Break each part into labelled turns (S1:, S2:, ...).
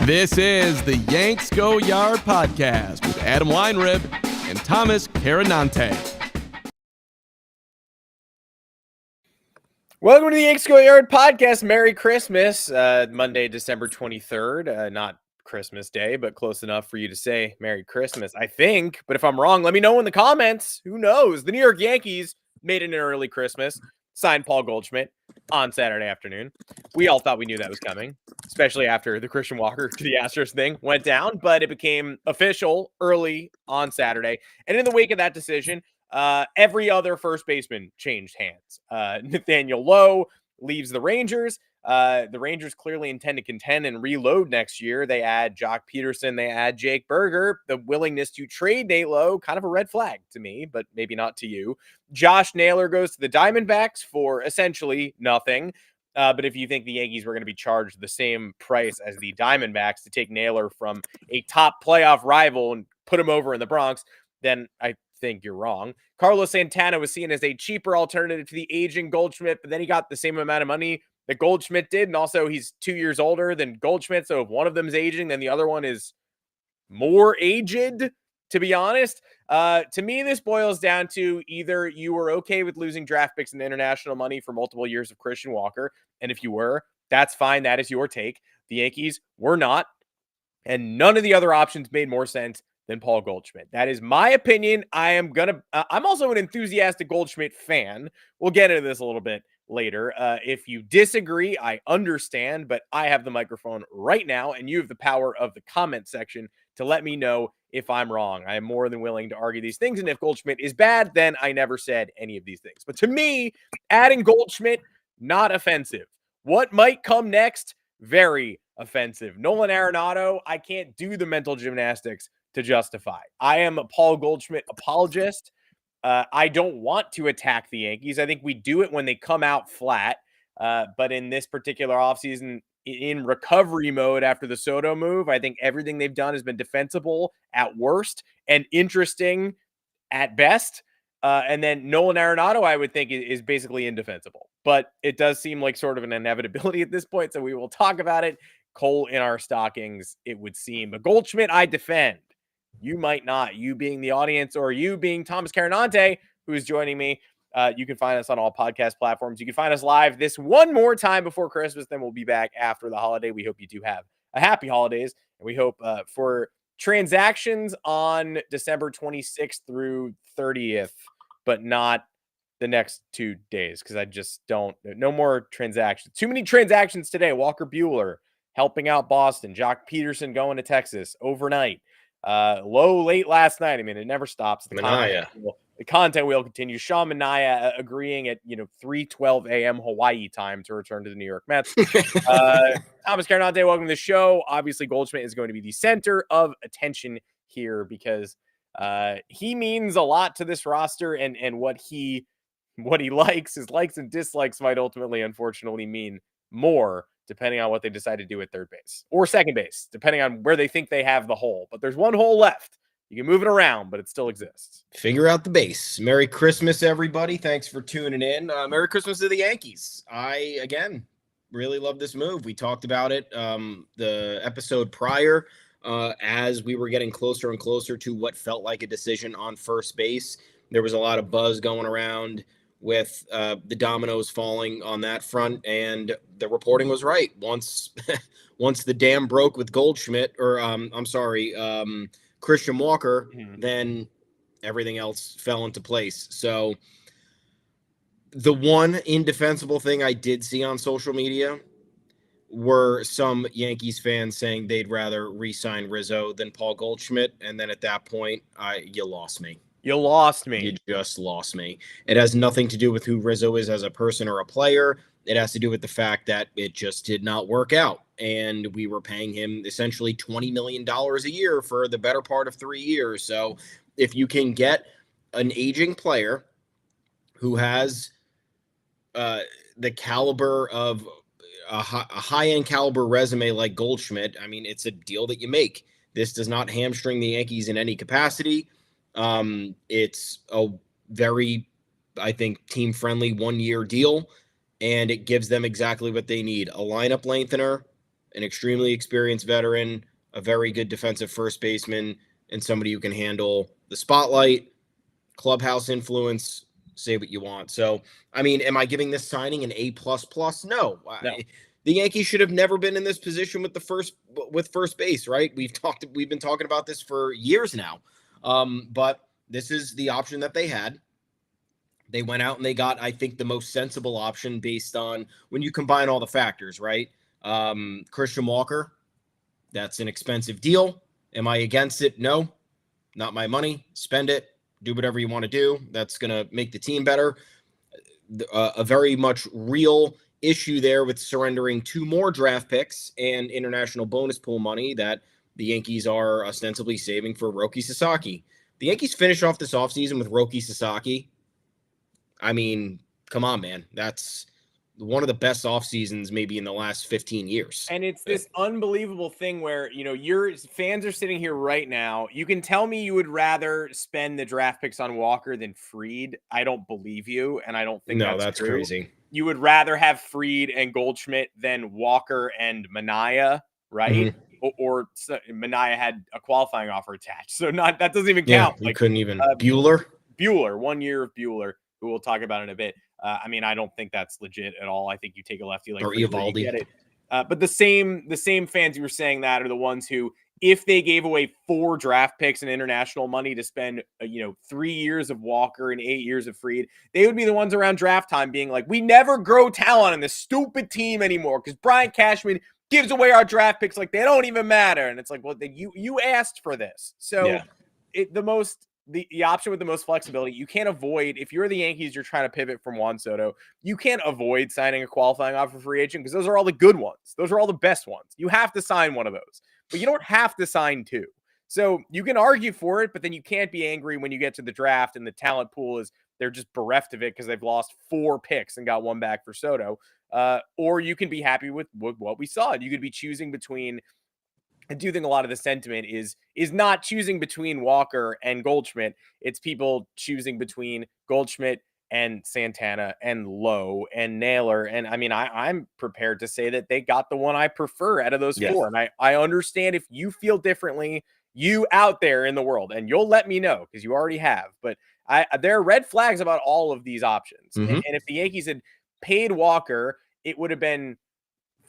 S1: This is the Yanks Go Yard podcast with Adam Weinrib and Thomas Carannante.
S2: Welcome to the Yanks Go Yard podcast. Merry Christmas. Monday, December 23rd. Not Christmas Day, but close enough for you to say Merry Christmas, I think. But if I'm wrong, let me know in the comments. Who knows? The New York Yankees made it an early Christmas. Signed Paul Goldschmidt on Saturday afternoon. We all thought we knew that was coming, especially after the Christian Walker to the Astros thing went down, but it became official early on Saturday. And in the wake of that decision, every other first baseman changed hands. Nathaniel Lowe leaves the Rangers. The Rangers clearly intend to contend and reload next year. They add Jock Peterson. They add Jake Berger. The willingness to trade Nate Lowe, kind of a red flag to me, but maybe not to you. Josh Naylor goes to the Diamondbacks for essentially nothing. But if you think the Yankees were going to be charged the same price as the Diamondbacks to take Naylor from a top playoff rival and put him over in the Bronx, then I think you're wrong. Carlos Santana was seen as a cheaper alternative to the aging Goldschmidt, but then he got the same amount of money that Goldschmidt did. And also he's 2 years older than Goldschmidt. So if one of them is aging, then the other one is more aged, to be honest. To me, this boils down to either you were okay with losing draft picks and international money for multiple years of Christian Walker. And if you were, that's fine. That is your take. The Yankees were not. And none of the other options made more sense than Paul Goldschmidt. That is my opinion. I'm also an enthusiastic Goldschmidt fan. We'll get into this a little bit later. If you disagree, I understand, but I have the microphone right now, and you have the power of the comment section to let me know if I'm wrong. I am more than willing to argue these things, and if Goldschmidt is bad, then I never said any of these things. But to me, adding Goldschmidt, not offensive. What might come next? Very offensive. Nolan Arenado, I can't do the mental gymnastics to justify. I am a Paul Goldschmidt apologist. I don't want to attack the Yankees. I think we do it when they come out flat. But in this particular offseason, in recovery mode after the Soto move, I think everything they've done has been defensible at worst and interesting at best. And then Nolan Arenado, I would think, is basically indefensible. But it does seem like sort of an inevitability at this point, so we will talk about it. Coal in our stockings, it would seem. But Goldschmidt, I defend. You might not, you being the audience, or you being Thomas Carannante, who is joining me. You can find us on all podcast platforms. You can find us live this one more time before Christmas. Then we'll be back after the holiday. We hope you do have a happy holidays. And we hope for transactions on December 26th through 30th, but not the next 2 days, because I just no more transactions. Too many transactions today. Walker Buehler helping out Boston. Jock Peterson going to Texas overnight. Low late last night. I mean, it never stops. The content will continue. Sean Manaea agreeing at 3:12 a.m. Hawaii time to return to the New York Mets. Thomas Carannante, welcome to the show. Obviously, Goldschmidt is going to be the center of attention here because he means a lot to this roster, and what he likes, his likes and dislikes might ultimately, unfortunately, mean more depending on what they decide to do at third base or second base, depending on where they think they have the hole. But there's one hole left. You can move it around, but it still exists.
S3: Figure out the base. Merry Christmas, everybody. Thanks for tuning in. Merry Christmas to the Yankees. I, again, really love this move. We talked about it the episode prior as we were getting closer and closer to what felt like a decision on first base. There was a lot of buzz going around with the dominoes falling on that front, and the reporting was right. Once the dam broke with Goldschmidt, or Christian Walker, then everything else fell into place. So the one indefensible thing I did see on social media were some Yankees fans saying they'd rather re-sign Rizzo than Paul Goldschmidt, and then at that point, you lost me.
S2: You lost me.
S3: You just lost me. It has nothing to do with who Rizzo is as a person or a player. It has to do with the fact that it just did not work out. And we were paying him essentially $20 million a year for the better part of 3 years. So if you can get an aging player who has the caliber of a high-end caliber resume like Goldschmidt, I mean, it's a deal that you make. This does not hamstring the Yankees in any capacity. It's a very, I think, team-friendly 1-year deal, and it gives them exactly what they need. A lineup lengthener, an extremely experienced veteran, a very good defensive first baseman, and somebody who can handle the spotlight, clubhouse influence, say what you want. So, I mean, am I giving this signing an A++? No.
S2: No.
S3: The Yankees should have never been in this position with first base, right? We've been talking about this for years now. But this is the option that they had. They went out and they got, I think, the most sensible option based on when you combine all the factors, right? Christian Walker, that's an expensive deal. Am I against it? No, not my money. Spend it. Do whatever you want to do. That's going to make the team better. A very much real issue there with surrendering 2 more draft picks and international bonus pool money that the Yankees are ostensibly saving for Roki Sasaki. The Yankees finish off this offseason with Roki Sasaki. I mean, come on, man. That's one of the best off seasons maybe in the last 15 years.
S2: And it's this unbelievable thing where, your fans are sitting here right now. You can tell me you would rather spend the draft picks on Walker than Fried. I don't believe you. And I don't think that's true.
S3: Crazy.
S2: You would rather have Fried and Goldschmidt than Walker and Manaea, right? Mm-hmm. Or Manaea had a qualifying offer attached. So that doesn't even count.
S3: You couldn't even. Bueller, 1
S2: year of Bueller, who we'll talk about in a bit. I mean, I don't think that's legit at all. I think you take a lefty like
S3: Eovaldi.
S2: Get it. But the same fans who were saying that are the ones who, if they gave away 4 draft picks and international money to spend, 3 years of Walker and 8 years of Fried, they would be the ones around draft time being like, we never grow talent on this stupid team anymore because Brian Cashman gives away our draft picks like they don't even matter. And it's like, well, you asked for this. So the option with the most flexibility, you can't avoid, if you're the Yankees, you're trying to pivot from Juan Soto, you can't avoid signing a qualifying offer free agent because those are all the good ones. Those are all the best ones. You have to sign one of those, but you don't have to sign 2. So you can argue for it, but then you can't be angry when you get to the draft and the talent pool is they're just bereft of it because they've lost 4 picks and got 1 back for Soto. Or you can be happy with what we saw. You could be choosing between, I do think a lot of the sentiment is not choosing between Walker and Goldschmidt. It's people choosing between Goldschmidt and Santana and Lowe and Naylor. And I mean, I'm prepared to say that they got the one I prefer out of those 4. And I understand if you feel differently, you out there in the world, and you'll let me know because you already have. But there are red flags about all of these options. Mm-hmm. And if the Yankees had paid Walker, it would have been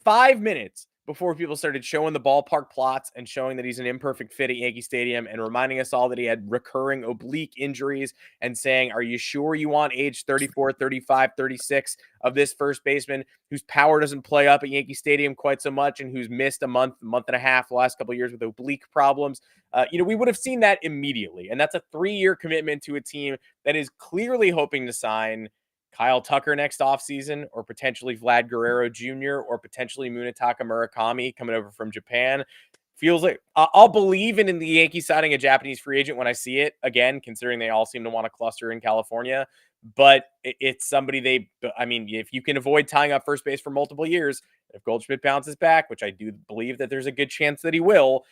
S2: 5 minutes before people started showing the ballpark plots and showing that he's an imperfect fit at Yankee Stadium and reminding us all that he had recurring oblique injuries and saying, are you sure you want age 34, 35, 36 of this first baseman whose power doesn't play up at Yankee Stadium quite so much and who's missed a month and a half the last couple of years with oblique problems? We would have seen that immediately. And that's a 3-year commitment to a team that is clearly hoping to sign Kyle Tucker next offseason, or potentially Vlad Guerrero Jr., or potentially Munetaka Murakami coming over from Japan. Feels like I'll believe in the Yankees signing a Japanese free agent when I see it, again, considering they all seem to want to cluster in California. But it's somebody if you can avoid tying up first base for multiple years, if Goldschmidt bounces back, which I do believe that there's a good chance that he will,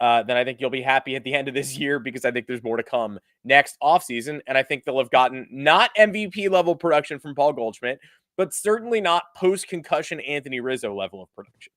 S2: then I think you'll be happy at the end of this year because I think there's more to come next offseason. And I think they'll have gotten not MVP level production from Paul Goldschmidt, but certainly not post-concussion Anthony Rizzo level of production.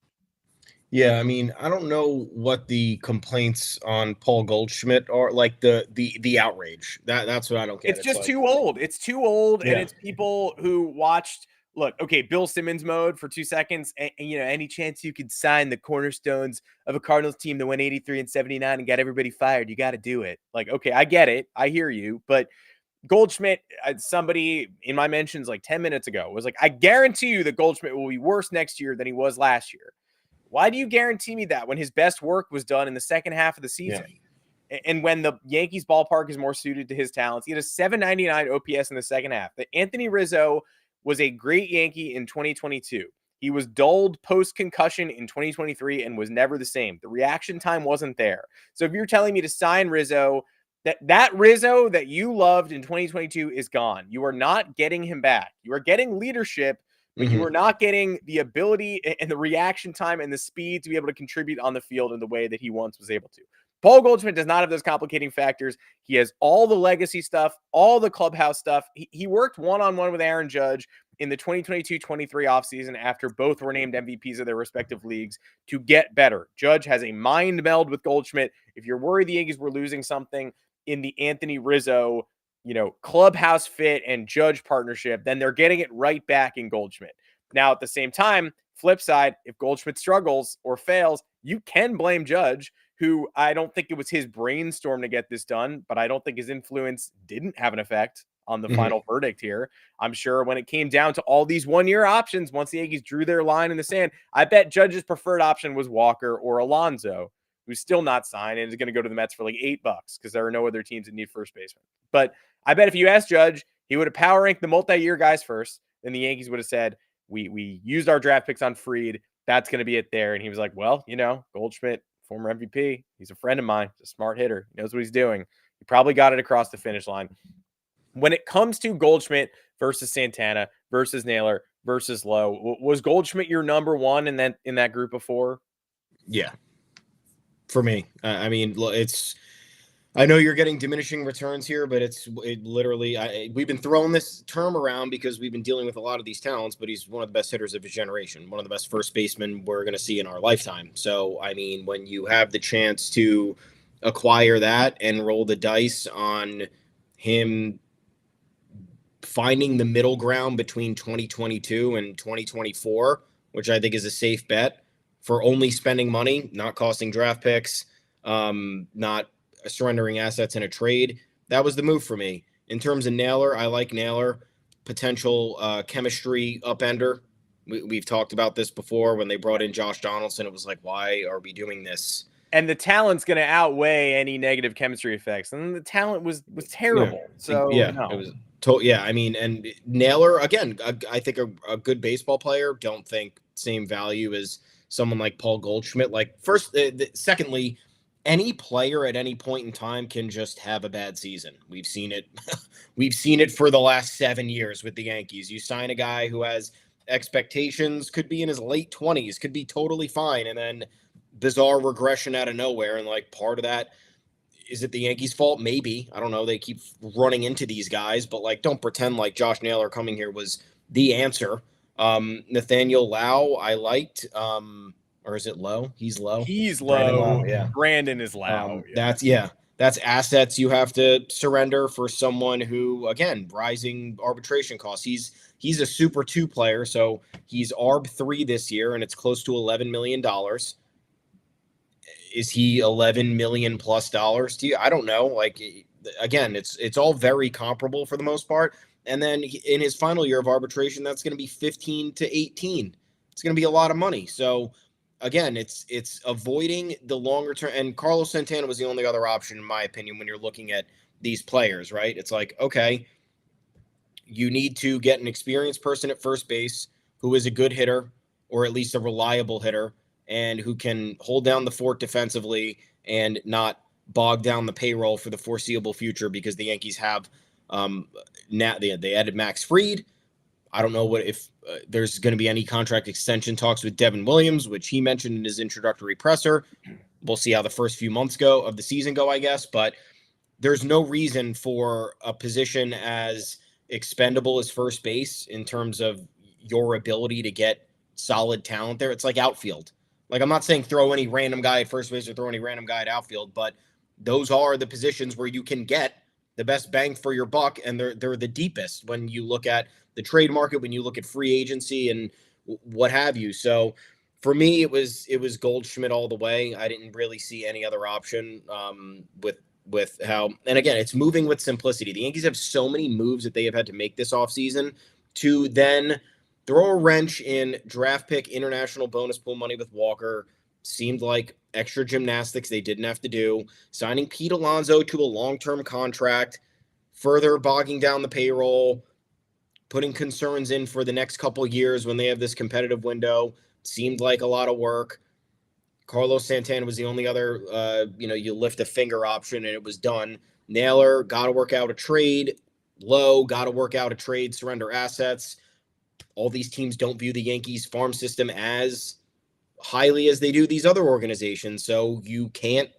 S3: Yeah, I mean, I don't know what the complaints on Paul Goldschmidt are, like the outrage. That's what I don't get.
S2: It's just too old. It's too old, and it's people who watched. Look, okay, Bill Simmons mode for 2 seconds. And, any chance you could sign the cornerstones of a Cardinals team that went 83 and 79 and got everybody fired, you got to do it. Like, okay, I get it. I hear you. But Goldschmidt, somebody in my mentions like 10 minutes ago was like, I guarantee you that Goldschmidt will be worse next year than he was last year. Why do you guarantee me that when his best work was done in the second half of the season? Yeah. And when the Yankees ballpark is more suited to his talents, he had a 799 OPS in the second half. That Anthony Rizzo was a great Yankee in 2022. He was dulled post-concussion in 2023 and was never the same. The reaction time wasn't there. So if you're telling me to sign Rizzo, that Rizzo that you loved in 2022 is gone. You are not getting him back. You are getting leadership, but you are not getting the ability and the reaction time and the speed to be able to contribute on the field in the way that he once was able to. Paul Goldschmidt does not have those complicating factors. He has all the legacy stuff, all the clubhouse stuff. He worked one-on-one with Aaron Judge in the 2022-23 offseason after both were named MVPs of their respective leagues to get better. Judge has a mind meld with Goldschmidt. If you're worried the Yankees were losing something in the Anthony Rizzo, clubhouse fit and Judge partnership, then they're getting it right back in Goldschmidt. Now, at the same time, flip side, if Goldschmidt struggles or fails, you can blame Judge, who I don't think it was his brainstorm to get this done, but I don't think his influence didn't have an effect on the final verdict here. I'm sure when it came down to all these one-year options, once the Yankees drew their line in the sand, I bet Judge's preferred option was Walker or Alonso, who's still not signed and is going to go to the Mets for like $8 because there are no other teams that need first baseman. But I bet if you asked Judge, he would have power ranked the multi-year guys first. Then the Yankees would have said, we used our draft picks on Fried. That's going to be it there. And he was like, well, Goldschmidt, former MVP. He's a friend of mine. He's a smart hitter. He knows what he's doing. He probably got it across the finish line. When it comes to Goldschmidt versus Santana versus Naylor versus Lowe, was Goldschmidt your number one in that group of four?
S3: Yeah. For me, I mean, I know you're getting diminishing returns here, but we've been throwing this term around because we've been dealing with a lot of these talents, but he's one of the best hitters of his generation, one of the best first basemen we're going to see in our lifetime. So, I mean, when you have the chance to acquire that and roll the dice on him finding the middle ground between 2022 and 2024, which I think is a safe bet for only spending money, not costing draft picks, not surrendering assets in a trade. That was the move for me. In terms of Naylor, I like Naylor. Potential chemistry upender. We've talked about this before when they brought in Josh Donaldson. It was like, why are we doing this?
S2: And the talent's going to outweigh any negative chemistry effects. And the talent was terrible.
S3: Yeah.
S2: So,
S3: yeah,
S2: no.
S3: it was. Yeah, I mean, and Naylor, again, I think a good baseball player. Don't think same value as someone like Paul Goldschmidt. Like, secondly, any player at any point in time can just have a bad season. We've seen it. We've seen it for the last 7 years with the Yankees. You sign a guy who has expectations, could be in his late 20s, could be totally fine, and then bizarre regression out of nowhere. And like, part of that, is it the Yankees' fault? Maybe. I don't know. They keep running into these guys, but like, don't pretend like Josh Naylor coming here was the answer. Nathaniel Lau, I liked. Or is it Lowe? He's Lowe.
S2: He's
S3: Brandon
S2: Lowe.
S3: Lau, yeah.
S2: Brandon is Lau.
S3: That's assets you have to surrender for someone who, again, rising arbitration costs. He's a Super 2 player, so he's ARB 3 this year, and it's close to $11 million. Is he $11 million plus dollars to you? I don't know. Like, again, it's all very comparable for the most part. And then in his final year of arbitration, that's going to be 15 to 18. It's going to be a lot of money. So again, it's avoiding the longer term. And Carlos Santana was the only other option, in my opinion, when you're looking at these players, right? It's like, okay, you need to get an experienced person at first base who is a good hitter, or at least a reliable hitter, and who can hold down the fort defensively and not bog down the payroll for the foreseeable future, because the Yankees have now they added Max Fried. I don't know if there's going to be any contract extension talks with Devin Williams, which he mentioned in his introductory presser. We'll see how the first few months of the season go, I guess. But there's no reason for a position as expendable as first base in terms of your ability to get solid talent there. It's like outfield. Like, I'm not saying throw any random guy at first base or throw any random guy at outfield, but those are the positions where you can get the best bang for your buck, and they're the deepest when you look at the trade market, when you look at free agency and what have you. So for me, it was Goldschmidt all the way. I didn't really see any other option with how, and again, it's moving with simplicity. The Yankees have so many moves that they have had to make this offseason to then throw a wrench in draft pick international bonus pool money with Walker. Seemed like extra gymnastics they didn't have to do. Signing Pete Alonso to a long-term contract, further bogging down the payroll, putting concerns in for the next couple years when they have this competitive window. Seemed like a lot of work. Carlos Santana was the only other, you lift a finger option and it was done. Naylor, got to work out a trade. Lowe, got to work out a trade, surrender assets. All these teams don't view the Yankees farm system as highly as they do these other organizations. So you can't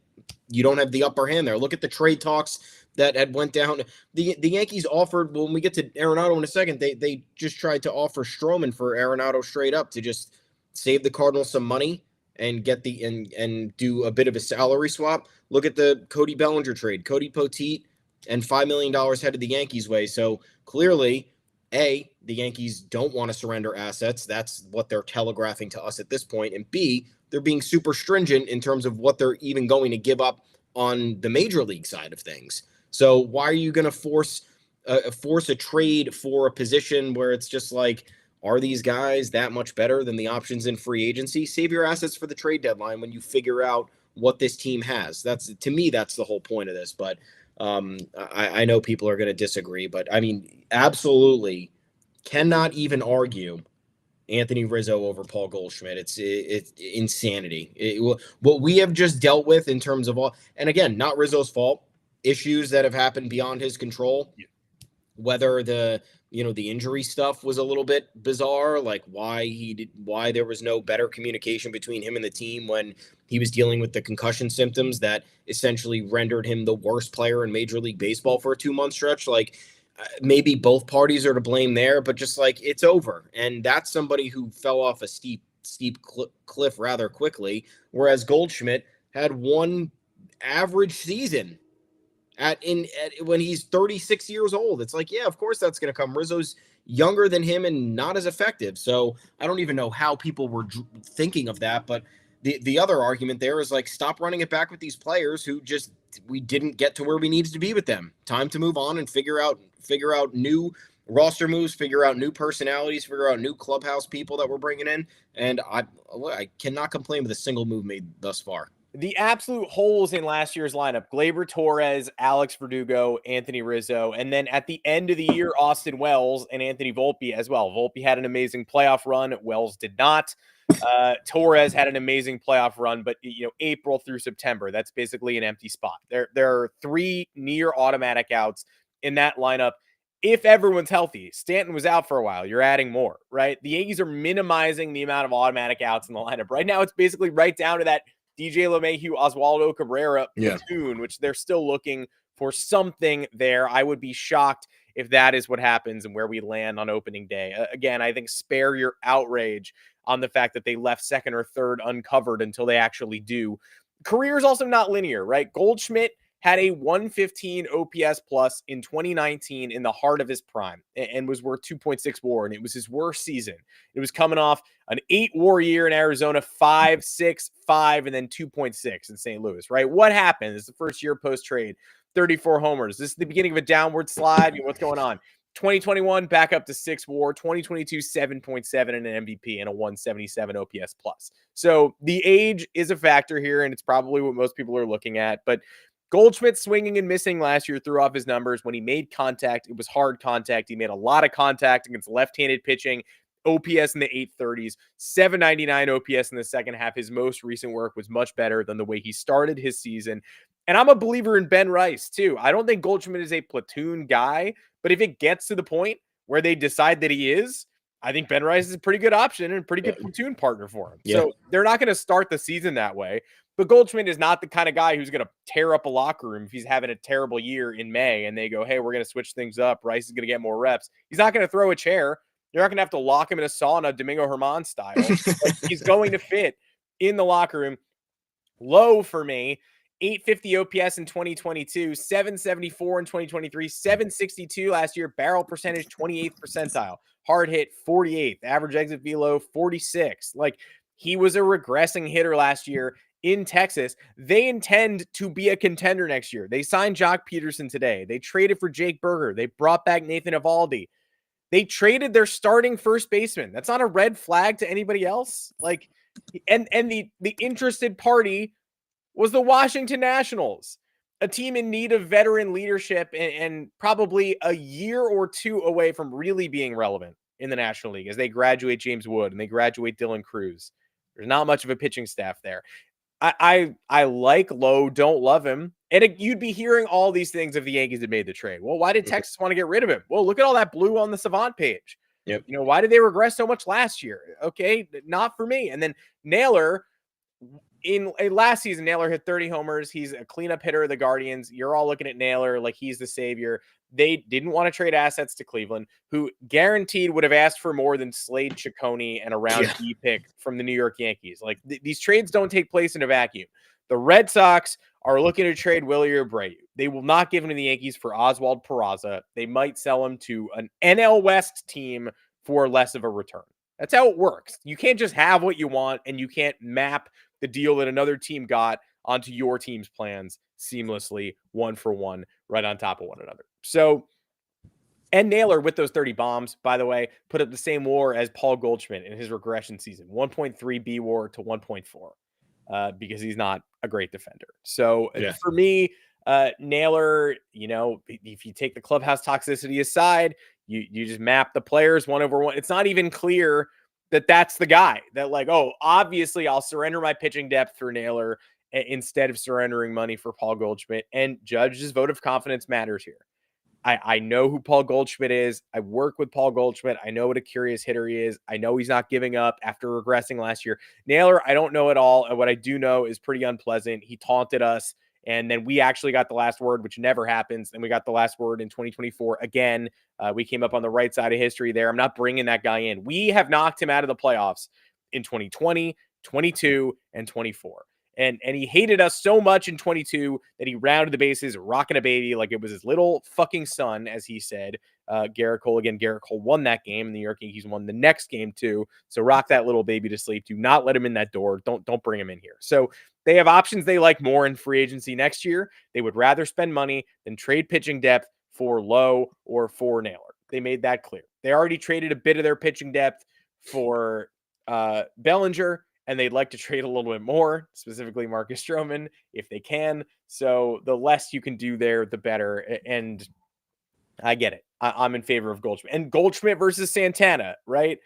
S3: you don't have the upper hand there. Look at the trade talks that had went down. The Yankees offered, when we get to Arenado in a second, they just tried to offer Stroman for Arenado straight up to just save the Cardinals some money and get and do a bit of a salary swap. Look at the Cody Bellinger trade. Cody Poteet and $5 million headed the Yankees' way. So clearly, A, the Yankees don't want to surrender assets. That's what they're telegraphing to us at this point. And B, they're being super stringent in terms of what they're even going to give up on the major league side of things. So why are you going to force a trade for a position where it's just like, are these guys that much better than the options in free agency? Save your assets for the trade deadline when you figure out what this team has. To me, that's the whole point of this. But I know people are going to disagree, but I mean, absolutely cannot even argue Anthony Rizzo over Paul Goldschmidt. It's insanity. What we have just dealt with in terms of all, and again, not Rizzo's fault, issues that have happened beyond his control. Yeah. Whether the injury stuff was a little bit bizarre, like why there was no better communication between him and the team when he was dealing with the concussion symptoms that essentially rendered him the worst player in Major League Baseball for a 2-month stretch. Like maybe both parties are to blame there, but just like it's over. And that's somebody who fell off a steep cliff rather quickly. Whereas Goldschmidt had one average season when he's 36 years old. It's like, yeah, of course that's going to come. Rizzo's younger than him and not as effective. So I don't even know how people were thinking of that. But the other argument there is like, stop running it back with these players who we didn't get to where we needed to be with them. Time to move on and figure out new roster moves, figure out new personalities, figure out new clubhouse people that we're bringing in. And I cannot complain with a single move made thus far.
S2: The absolute holes in last year's lineup: Gleyber Torres, Alex Verdugo, Anthony Rizzo, and then at the end of the year, Austin Wells and Anthony Volpe as well. Volpe had an amazing playoff run. Wells did not. Torres had an amazing playoff run, but April through September, that's basically an empty spot. There are 3 near automatic outs in that lineup. If everyone's healthy, Stanton was out for a while. You're adding more, right? The Yankees are minimizing the amount of automatic outs in the lineup. Right now, it's basically right down to that DJ LeMahieu, Oswaldo Cabrera platoon, which they're still looking for something there. I would be shocked if that is what happens and where we land on opening day. Again, I think spare your outrage on the fact that they left second or third uncovered until they actually do. Career is also not linear, right? Goldschmidt had a 115 OPS plus in 2019 in the heart of his prime and was worth 2.6 WAR, and it was his worst season. It was coming off an 8 WAR year in Arizona, 5, 6, 5, and then 2.6 in St. Louis, right? What happened? It's the first year post-trade, 34 homers. This is the beginning of a downward slide. What's going on? 2021, back up to 6 WAR. 2022, 7.7 and an MVP and a 177 OPS plus. So the age is a factor here, and it's probably what most people are looking at, but Goldschmidt swinging and missing last year threw off his numbers. When he made contact, it was hard contact. He made a lot of contact against left-handed pitching. OPS in the 830s, 799 OPS in the second half. His most recent work was much better than the way he started his season. And I'm a believer in Ben Rice, too. I don't think Goldschmidt is a platoon guy, but if it gets to the point where they decide that he is, I think Ben Rice is a pretty good option and a pretty good platoon partner for him. So they're not going to start the season that way. But Goldschmidt is not the kind of guy who's going to tear up a locker room if he's having a terrible year in May and they go, hey, we're going to switch things up. Rice is going to get more reps. He's not going to throw a chair. You're not going to have to lock him in a sauna, Domingo Germán style. He's going to fit in the locker room. Low for me, 850 OPS in 2022, 774 in 2023, 762 last year, barrel percentage 28th percentile, hard hit 48th, average exit velo 46. Like, he was a regressing hitter last year in Texas. They intend to be a contender next year. They signed Jock Peterson today. They traded for Jake Berger. They brought back Nathan Eovaldi. They traded their starting first baseman. That's not a red flag to anybody else. Like, and the interested party was the Washington Nationals, a team in need of veteran leadership and probably a year or two away from really being relevant in the National League as they graduate James Wood and they graduate Dylan Cruz. There's not much of a pitching staff there. I like Lowe, don't love him. And you'd be hearing all these things if the Yankees had made the trade. Well, why did Texas want to get rid of him? Well, look at all that blue on the Savant page.
S3: Yep.
S2: Why did they regress so much last year? Okay, not for me. And then Naylor, in last season, Naylor hit 30 homers. He's a cleanup hitter of the Guardians. You're all looking at Naylor like he's the savior. They didn't want to trade assets to Cleveland, who guaranteed would have asked for more than Slade Ciccone and a round B pick from the New York Yankees. Like these trades don't take place in a vacuum. The Red Sox are looking to trade Willie Abreu. They will not give him to the Yankees for Oswald Peraza. They might sell him to an NL West team for less of a return. That's how it works. You can't just have what you want, and you can't map the deal that another team got onto your team's plans seamlessly, one for one, right on top of one another. So, and Naylor with those 30 bombs, by the way, put up the same WAR as Paul Goldschmidt in his regression season, 1.3 B WAR to 1.4, because he's not a great defender. So for me, Naylor, if you take the clubhouse toxicity aside, you just map the players one over one. It's not even clear that that's the guy that like, oh, obviously I'll surrender my pitching depth for Naylor instead of surrendering money for Paul Goldschmidt. And Judge's vote of confidence matters here. I know who Paul Goldschmidt is. I work with Paul Goldschmidt. I know what a curious hitter he is. I know he's not giving up after regressing last year. Naylor, I don't know at all. And what I do know is pretty unpleasant. He taunted us. And then we actually got the last word, which never happens. And we got the last word in 2024. Again, we came up on the right side of history there. I'm not bringing that guy in. We have knocked him out of the playoffs in 2020, 22, and 24. And he hated us so much in 22 that he rounded the bases, rocking a baby like it was his little fucking son, as he said. Garrett Cole won that game, and the New York Yankees won the next game too. So rock that little baby to sleep. Do not let him in that door. Don't bring him in here. So they have options they like more in free agency next year. They would rather spend money than trade pitching depth for Lowe or for Naylor. They made that clear. They already traded a bit of their pitching depth for Bellinger, and they'd like to trade a little bit more, specifically Marcus Stroman, if they can. So the less you can do there, the better. And I get it. I'm in favor of Goldschmidt. And Goldschmidt versus Santana, right?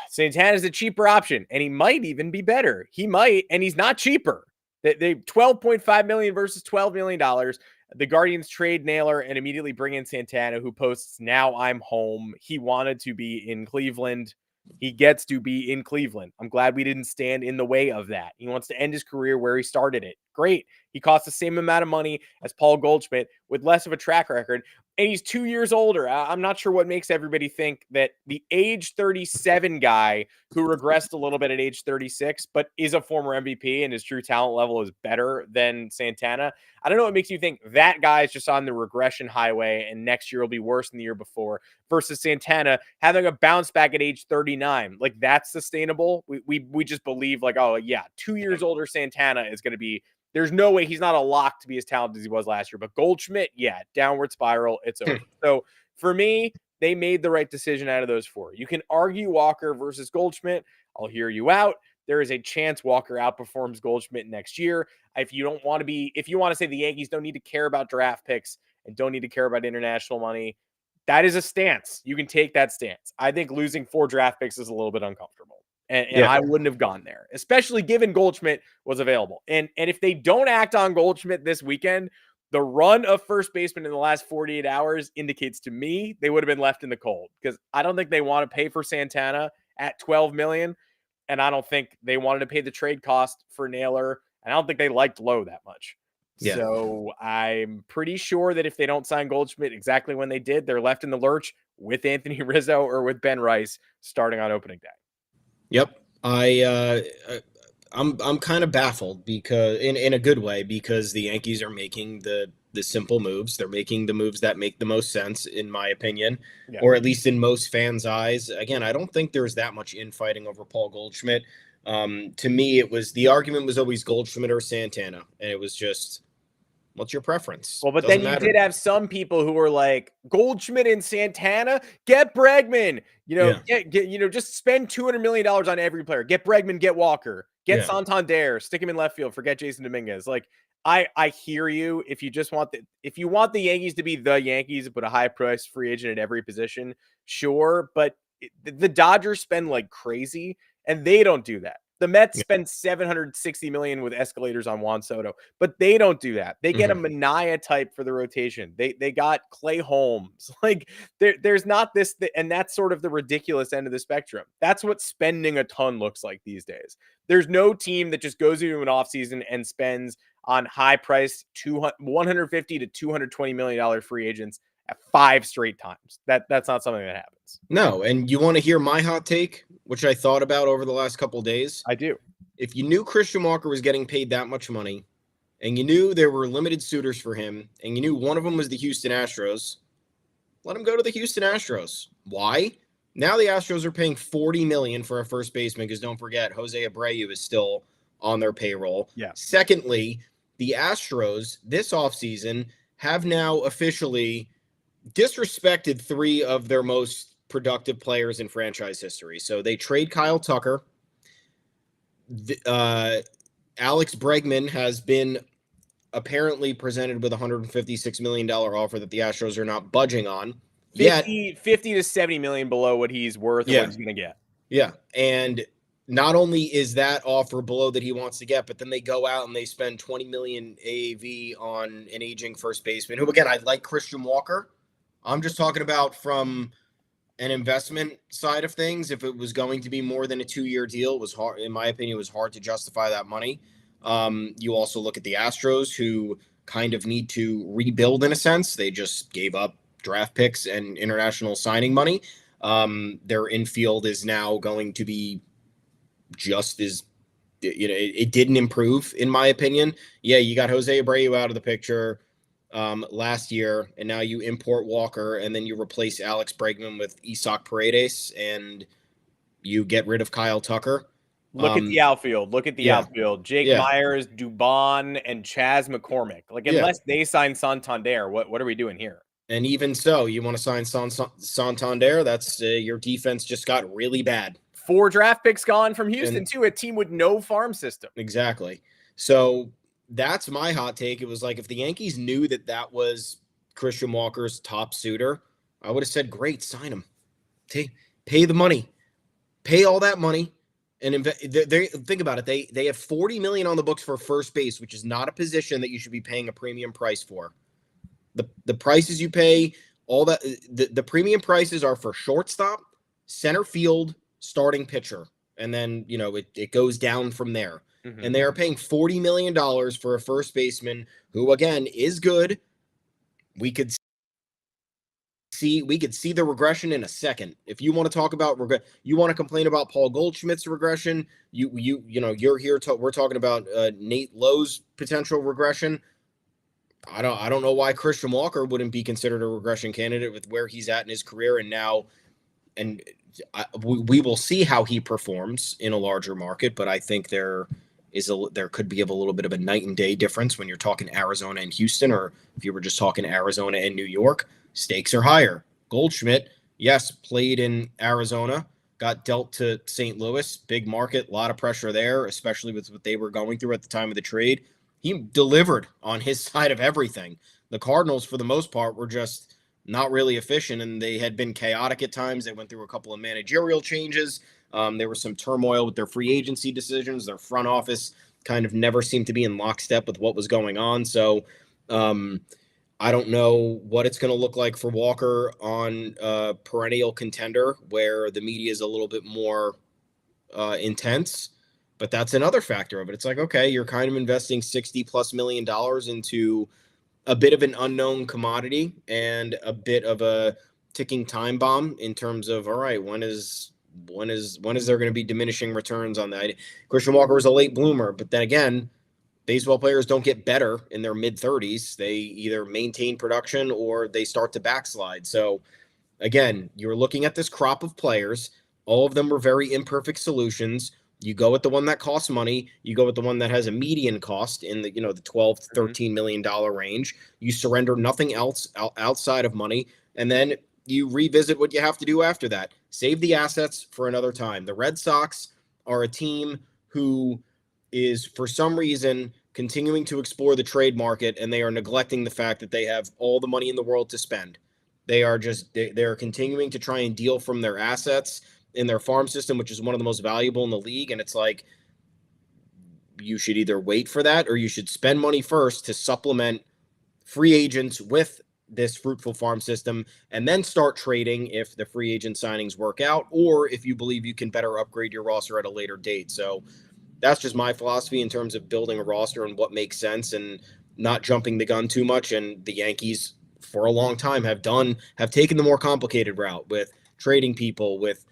S2: Santana's a cheaper option, and he might even be better. He might, and he's not cheaper. They $12.5 million versus $12 million. The Guardians trade Naylor and immediately bring in Santana, who posts, "Now I'm home." He wanted to be in Cleveland. He gets to be in Cleveland. I'm glad we didn't stand in the way of that. He wants to end his career where he started it. Great. He costs the same amount of money as Paul Goldschmidt with less of a track record. And he's 2 years older. I'm not sure what makes everybody think that the age 37 guy who regressed a little bit at age 36, but is a former MVP and his true talent level is better than Santana. I don't know what makes you think that guy is just on the regression highway and next year will be worse than the year before versus Santana having a bounce back at age 39. Like that's sustainable. We just believe like, oh yeah, 2 years older Santana is going to be, there's no way he's not a lock to be as talented as he was last year. But Goldschmidt, yeah, downward spiral, it's over. So for me, they made the right decision out of those four. You can argue Walker versus Goldschmidt. I'll hear you out. There is a chance Walker outperforms Goldschmidt next year. If you want to say the Yankees don't need to care about draft picks and don't need to care about international money, that is a stance. You can take that stance. I think losing 4 draft picks is a little bit uncomfortable. And I wouldn't have gone there, especially given Goldschmidt was available. And if they don't act on Goldschmidt this weekend, the run of first baseman in the last 48 hours indicates to me they would have been left in the cold because I don't think they want to pay for Santana at $12 million. And I don't think they wanted to pay the trade cost for Naylor. And I don't think they liked Lowe that much. Yeah. So I'm pretty sure that if they don't sign Goldschmidt exactly when they did, they're left in the lurch with Anthony Rizzo or with Ben Rice starting on opening day.
S3: Yep. I'm kind of baffled because in a good way, because the Yankees are making the simple moves. They're making the moves that make the most sense, in my opinion, or at least in most fans' eyes. Again, I don't think there's that much infighting over Paul Goldschmidt. To me, the argument was always Goldschmidt or Santana, and it was just, what's your preference?
S2: Well, but then you did have some people who were like, Goldschmidt and Santana, get Bregman. Just spend $200 million on every player. Get Bregman, get Walker, get Santander, stick him in left field, forget Jason Dominguez. Like, I hear you. If you want the Yankees to be the Yankees and put a high price free agent at every position, sure. But the Dodgers spend like crazy, and they don't do that. The Mets spend $760 million with escalators on Juan Soto, but they don't do that. They get a Mania type for the rotation. They got Clay Holmes. Like there's not this, and that's sort of the ridiculous end of the spectrum. That's what spending a ton looks like these days. There's no team that just goes into an offseason and spends on high-priced $150 to $220 million free agents at 5 straight times. That's not something that happens.
S3: No, and you want to hear my hot take, which I thought about over the last couple of days?
S2: I do.
S3: If you knew Christian Walker was getting paid that much money, and you knew there were limited suitors for him, and you knew one of them was the Houston Astros, let him go to the Houston Astros. Why? Now the Astros are paying $40 million for a first baseman, because don't forget, Jose Abreu is still on their payroll.
S2: Yeah.
S3: Secondly, the Astros this offseason have now officially disrespected 3 of their most productive players in franchise history. So they trade Kyle Tucker. Alex Bregman has been apparently presented with a $156 million offer that the Astros are not budging on.
S2: 50 to $70 million below what he's worth and what he's going to get.
S3: Yeah. And not only is that offer below that he wants to get, but then they go out and they spend $20 million AAV on an aging first baseman, who, again, I like Christian Walker. I'm just talking about from an investment side of things. If it was going to be more than a 2-year deal, it was hard, in my opinion, it was hard to justify that money. You also look at the Astros, who kind of need to rebuild in a sense. They just gave up draft picks and international signing money. Their infield is now going to be just as, it didn't improve, in my opinion. Yeah, you got Jose Abreu out of the picture last year, and now you import Walker, and then you replace Alex Bregman with Isaac Paredes, and you get rid of Kyle Tucker.
S2: Look at the outfield. Outfield. Jake Myers, Dubon, and Chaz McCormick. Like, unless they sign Santander, what are we doing here?
S3: And even so, you want to sign Santander? That's your defense just got really bad.
S2: 4 draft picks gone from Houston, too, a team with no farm system.
S3: Exactly. So that's my hot take. It was like, if the Yankees knew that was Christian Walker's top suitor, I would have said, great, sign him. Pay the money. Pay all that money. And think about it. They have $40 million on the books for first base, which is not a position that you should be paying a premium price for. The prices you pay, all that, the premium prices are for shortstop, center field, starting pitcher. And then, it goes down from there. Mm-hmm. And they are paying $40 million for a first baseman who, again, is good. We could see the regression in a second. If you want to talk about you want to complain about Paul Goldschmidt's regression, you're here. We're talking about Nate Lowe's potential regression. I don't know why Christian Walker wouldn't be considered a regression candidate with where he's at in his career, and now, we will see how he performs in a larger market. But I think there could be a little bit of a night and day difference when you're talking Arizona and Houston, or if you were just talking Arizona and New York. Stakes are higher. Goldschmidt, yes, played in Arizona, got dealt to St. Louis, big market, a lot of pressure there, especially with what they were going through at the time of the trade. He delivered on his side of everything. The Cardinals, for the most part, were just not really efficient, and they had been chaotic at times. They went through a couple of managerial changes. There was some turmoil with their free agency decisions. Their front office kind of never seemed to be in lockstep with what was going on. So I don't know what it's going to look like for Walker on a perennial contender where the media is a little bit more intense. But that's another factor of it. It's like, okay, you're kind of investing $60+ million into a bit of an unknown commodity and a bit of a ticking time bomb in terms of, all right, when is there going to be diminishing returns on that? Christian Walker was a late bloomer, but then again, baseball players don't get better in their mid-30s. They either maintain production or they start to backslide. So again, you're looking at this crop of players. All of them were very imperfect solutions. You go with the one that costs money. You go with the one that has a median cost in the, the 12 to $13 million range. You surrender nothing else outside of money. And then you revisit what you have to do after that. Save the assets for another time. The Red Sox are a team who is, for some reason, continuing to explore the trade market, and they are neglecting the fact that they have all the money in the world to spend. They are they're continuing to try and deal from their assets in their farm system, which is one of the most valuable in the league. And it's like, you should either wait for that or you should spend money first to supplement free agents with this fruitful farm system and then start trading if the free agent signings work out, or if you believe you can better upgrade your roster at a later date. So that's just my philosophy in terms of building a roster and what makes sense and not jumping the gun too much. And the Yankees for a long time have taken the more complicated route with trading people, with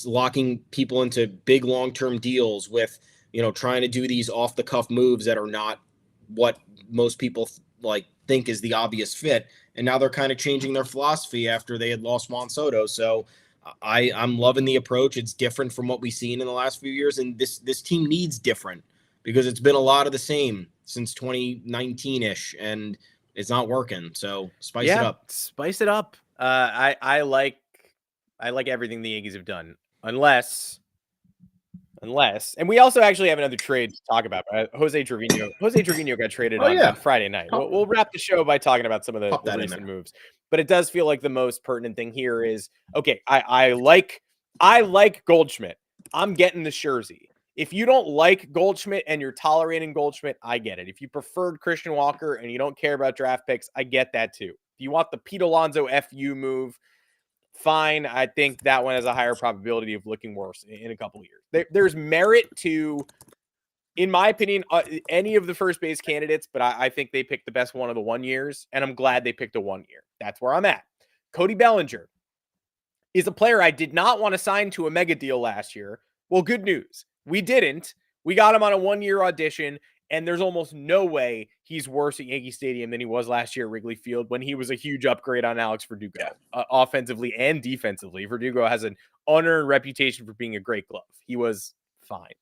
S3: locking people into big long-term deals, with, trying to do these off the cuff moves that are not what most people think is the obvious fit. And now they're kind of changing their philosophy after they had lost Juan Soto. So I'm loving the approach. It's different from what we've seen in the last few years. And this team needs different because it's been a lot of the same since 2019-ish and it's not working. So spice it up.
S2: Spice it up. I like everything the Yankees have done, unless, and we also actually have another trade to talk about. Jose Trevino got traded on Friday night. We'll wrap the show by talking about some of the recent moves, but it does feel like the most pertinent thing here is, okay, I like Goldschmidt. I'm getting the Scherzi. If you don't like Goldschmidt and you're tolerating Goldschmidt, I get it. If you preferred Christian Walker and you don't care about draft picks, I get that too. If you want the Pete Alonso FU move, fine. I think that one has a higher probability of looking worse in a couple of years. There's merit to, in my opinion, any of the first base candidates, but I think they picked the best one of the 1 years, and I'm glad they picked a 1 year. That's where I'm at. Cody Bellinger is a player I did not want to sign to a mega deal last year. Well, good news. We didn't. We got him on a 1-year audition, and there's almost no way he's worse at Yankee Stadium than he was last year at Wrigley Field when he was a huge upgrade on Alex Verdugo, offensively and defensively. Verdugo has an unearned reputation for being a great glove. He was fine.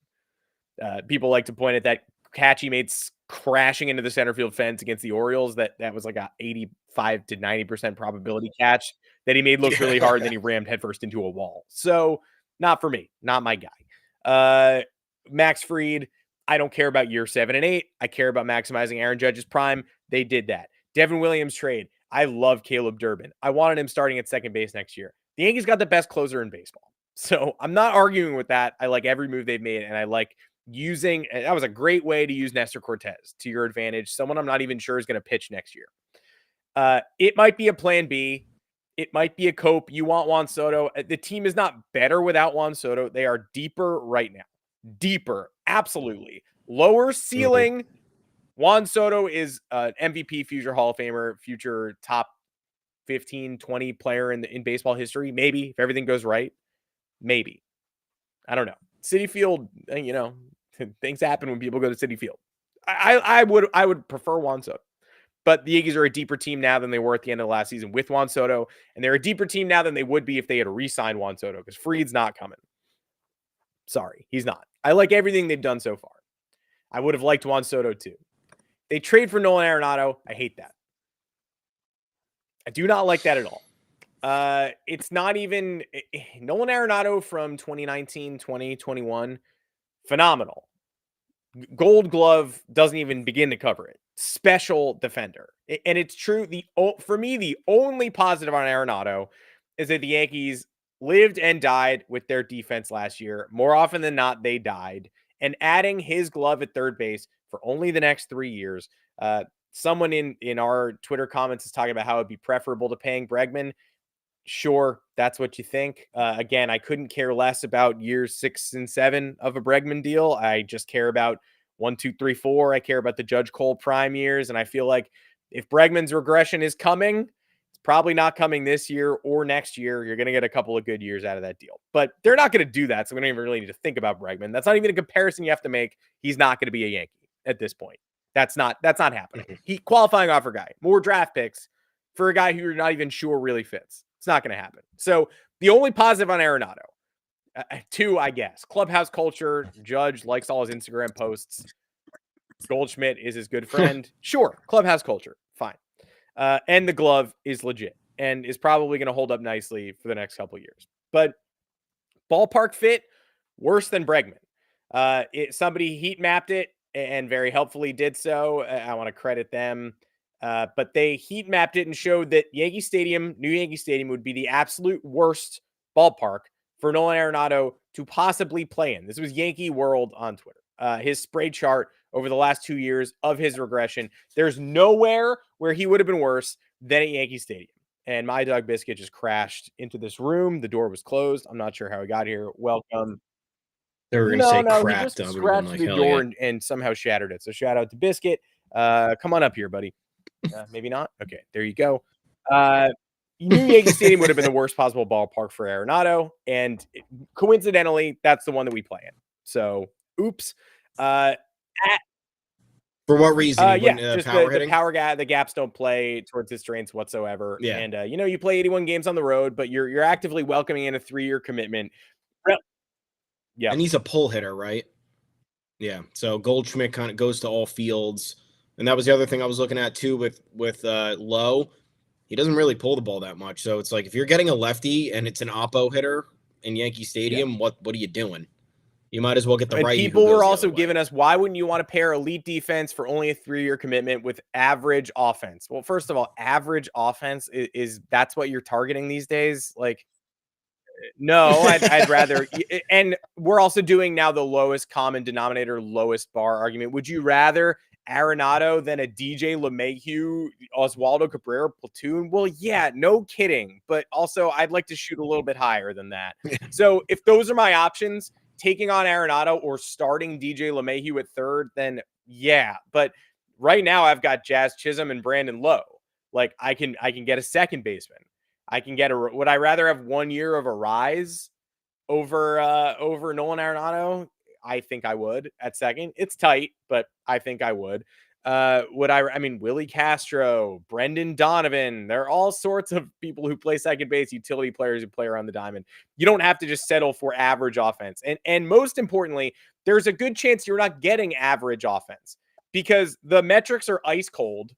S2: People like to point at that catch he made crashing into the center field fence against the Orioles. That was like a 85 to 90% probability catch that he made look really hard, and then he rammed headfirst into a wall. So not for me, not my guy. Max Fried, I don't care about year 7 and 8. I care about maximizing Aaron Judge's prime. They did that. Devin Williams trade. I love Caleb Durbin. I wanted him starting at second base next year. The Yankees got the best closer in baseball. So I'm not arguing with that. I like every move they've made, and I like using, that was a great way to use Nestor Cortez to your advantage. Someone I'm not even sure is going to pitch next year. It might be a plan B. It might be a cope. You want Juan Soto. The team is not better without Juan Soto. They are deeper right now. Deeper. Absolutely. Lower ceiling. Juan Soto is an MVP, future Hall of Famer, future top 15, 20 player in baseball history. Maybe, if everything goes right. Maybe. I don't know. Citi Field, things happen when people go to Citi Field. I would prefer Juan Soto. But the Yankees are a deeper team now than they were at the end of last season with Juan Soto. And they're a deeper team now than they would be if they had re-signed Juan Soto, because Fried's not coming. Sorry, he's not. I like everything they've done so far. I would have liked Juan Soto too. They trade for Nolan Arenado. I hate that. I do not like that at all. It's not even Nolan Arenado from 2019, 2021. Phenomenal. Gold Glove doesn't even begin to cover it. Special defender. And it's true. For me, the only positive on Arenado is that the Yankees lived and died with their defense last year. More often than not, they died. And adding his glove at third base for only the next 3 years. Someone in our Twitter comments is talking about how it'd be preferable to paying Bregman. Sure, that's what you think. Again, I couldn't care less about years 6 and 7 of a Bregman deal. I just care about 1, 2, 3, 4. I care about the Judge Cole prime years. And I feel like if Bregman's regression is coming, it's probably not coming this year or next year. You're going to get a couple of good years out of that deal. But they're not going to do that, so we don't even really need to think about Bregman. That's not even a comparison you have to make. He's not going to be a Yankee at this point. That's not happening. He qualifying offer guy. More draft picks for a guy who you're not even sure really fits. It's not going to happen. So the only positive on Arenado, 2, I guess, clubhouse culture. Judge likes all his Instagram posts. Goldschmidt is his good friend. Sure, clubhouse culture, fine. And the glove is legit and is probably going to hold up nicely for the next couple of years. But ballpark fit, worse than Bregman. Somebody heat mapped it and very helpfully did so. I want to credit them. But they heat mapped it and showed that new Yankee Stadium would be the absolute worst ballpark for Nolan Arenado to possibly play in. This was Yankee World on Twitter. His spray chart over the last 2 years of his regression. There's nowhere where he would have been worse than at Yankee Stadium. And my dog Biscuit just crashed into this room. The door was closed. I'm not sure how he got here. Welcome.
S3: They were going to say
S2: No,
S3: crap.
S2: he just scratched the door and somehow shattered it. So shout out to Biscuit. Come on up here, buddy. Maybe not. Okay, there you go. You knew Yankee Stadium would have been the worst possible ballpark for Arenado, and coincidentally, that's the one that we play in. So, oops.
S3: For what reason?
S2: Just the power gap. The gaps don't play towards his strengths whatsoever.
S3: Yeah.
S2: And you play 81 games on the road, but you're actively welcoming in a 3-year commitment. Yeah,
S3: and he's a pull hitter, right? Yeah. So Goldschmidt kind of goes to all fields, and that was the other thing I was looking at too with Lowe. He doesn't really pull the ball that much. So it's like if you're getting a lefty and it's an oppo hitter in Yankee Stadium, what are you doing? You might as well get the righty.
S2: People were also giving us, why wouldn't you want to pair elite defense for only a 3-year commitment with average offense? Well, first of all, average offense is that's what you're targeting these days. Like, no, I'd rather. And we're also doing now the lowest common denominator, lowest bar argument. Would you rather Arenado than a DJ LeMahieu, Oswaldo Cabrera platoon? Well, yeah, no kidding. But also, I'd like to shoot a little bit higher than that. So if those are my options, taking on Arenado or starting DJ LeMahieu at third, then yeah. But right now, I've got Jazz Chisholm and Brandon Lowe. Like I can get a second baseman. I can get would I rather have 1 year of a rise over Nolan Arenado? I think I would at second. It's tight, but I think I would. Willie Castro, Brendan Donovan, there are all sorts of people who play second base, utility players who play around the diamond. You don't have to just settle for average offense. And most importantly, there's a good chance you're not getting average offense because the metrics are ice cold.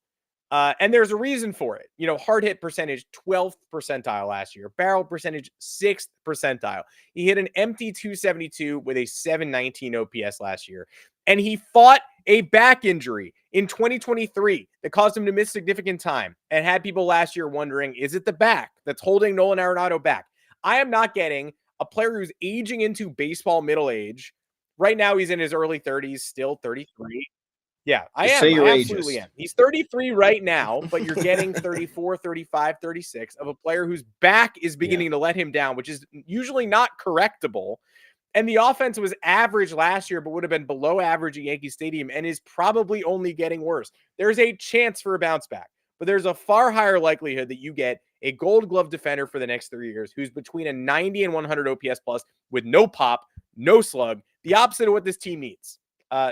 S2: And there's a reason for it. Hard hit percentage, 12th percentile last year. Barrel percentage, 6th percentile. He hit an empty 272 with a 719 OPS last year. And he fought a back injury in 2023 that caused him to miss significant time and had people last year wondering, is it the back that's holding Nolan Arenado back? I am not getting a player who's aging into baseball middle age. Right now, he's in his early 30s, still 33. Yeah, I absolutely am. He's 33 right now, but you're getting 34, 35, 36 of a player whose back is beginning to let him down, which is usually not correctable. And the offense was average last year, but would have been below average at Yankee Stadium and is probably only getting worse. There's a chance for a bounce back, but there's a far higher likelihood that you get a Gold Glove defender for the next 3 years who's between a 90 and 100 OPS plus with no pop, no slug, the opposite of what this team needs.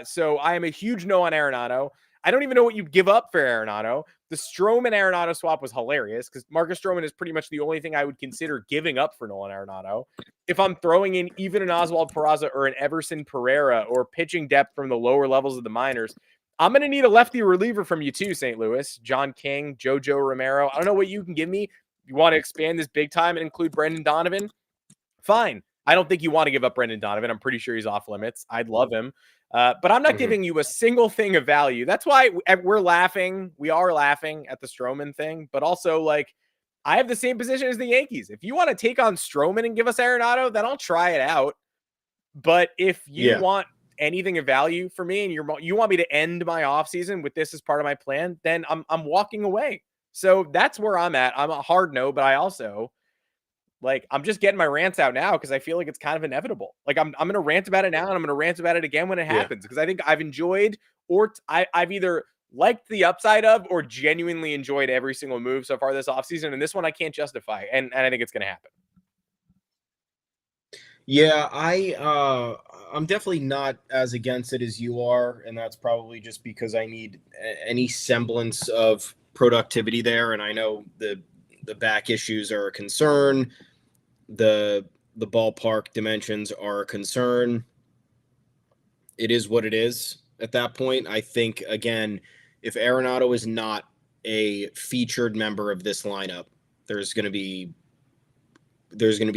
S2: So I am a huge no on Arenado. I don't even know what you'd give up for Arenado. The Stroman Arenado swap was hilarious because Marcus Stroman is pretty much the only thing I would consider giving up for Nolan Arenado. If I'm throwing in even an Oswald Peraza or an Everson Pereira or pitching depth from the lower levels of the minors, I'm going to need a lefty reliever from you too, St. Louis. John King, JoJo Romero. I don't know what you can give me. You want to expand this big time and include Brendan Donovan? Fine. I don't think you want to give up Brendan Donovan. I'm pretty sure he's off limits. I'd love him. But I'm not giving you a single thing of value. That's why we're laughing. We are laughing at the Stroman thing, but also like I have the same position as the Yankees. If you want to take on Stroman and give us Arenado, then I'll try it out. But if you want anything of value for me and you want me to end my offseason with this as part of my plan, then I'm walking away. So that's where I'm at. I'm a hard no, but I also I'm just getting my rants out now because I feel like it's kind of inevitable. Like I'm going to rant about it now and I'm going to rant about it again when it happens because I think I've enjoyed I've either liked the upside of or genuinely enjoyed every single move so far this offseason. And this one I can't justify. And I think it's going to happen.
S3: Yeah, I'm definitely not as against it as you are. And that's probably just because I need any semblance of productivity there. And I know the back issues are a concern. The ballpark dimensions are a concern. It is what it is at that point. I think, again, if Arenado is not a featured member of this lineup, there's going to be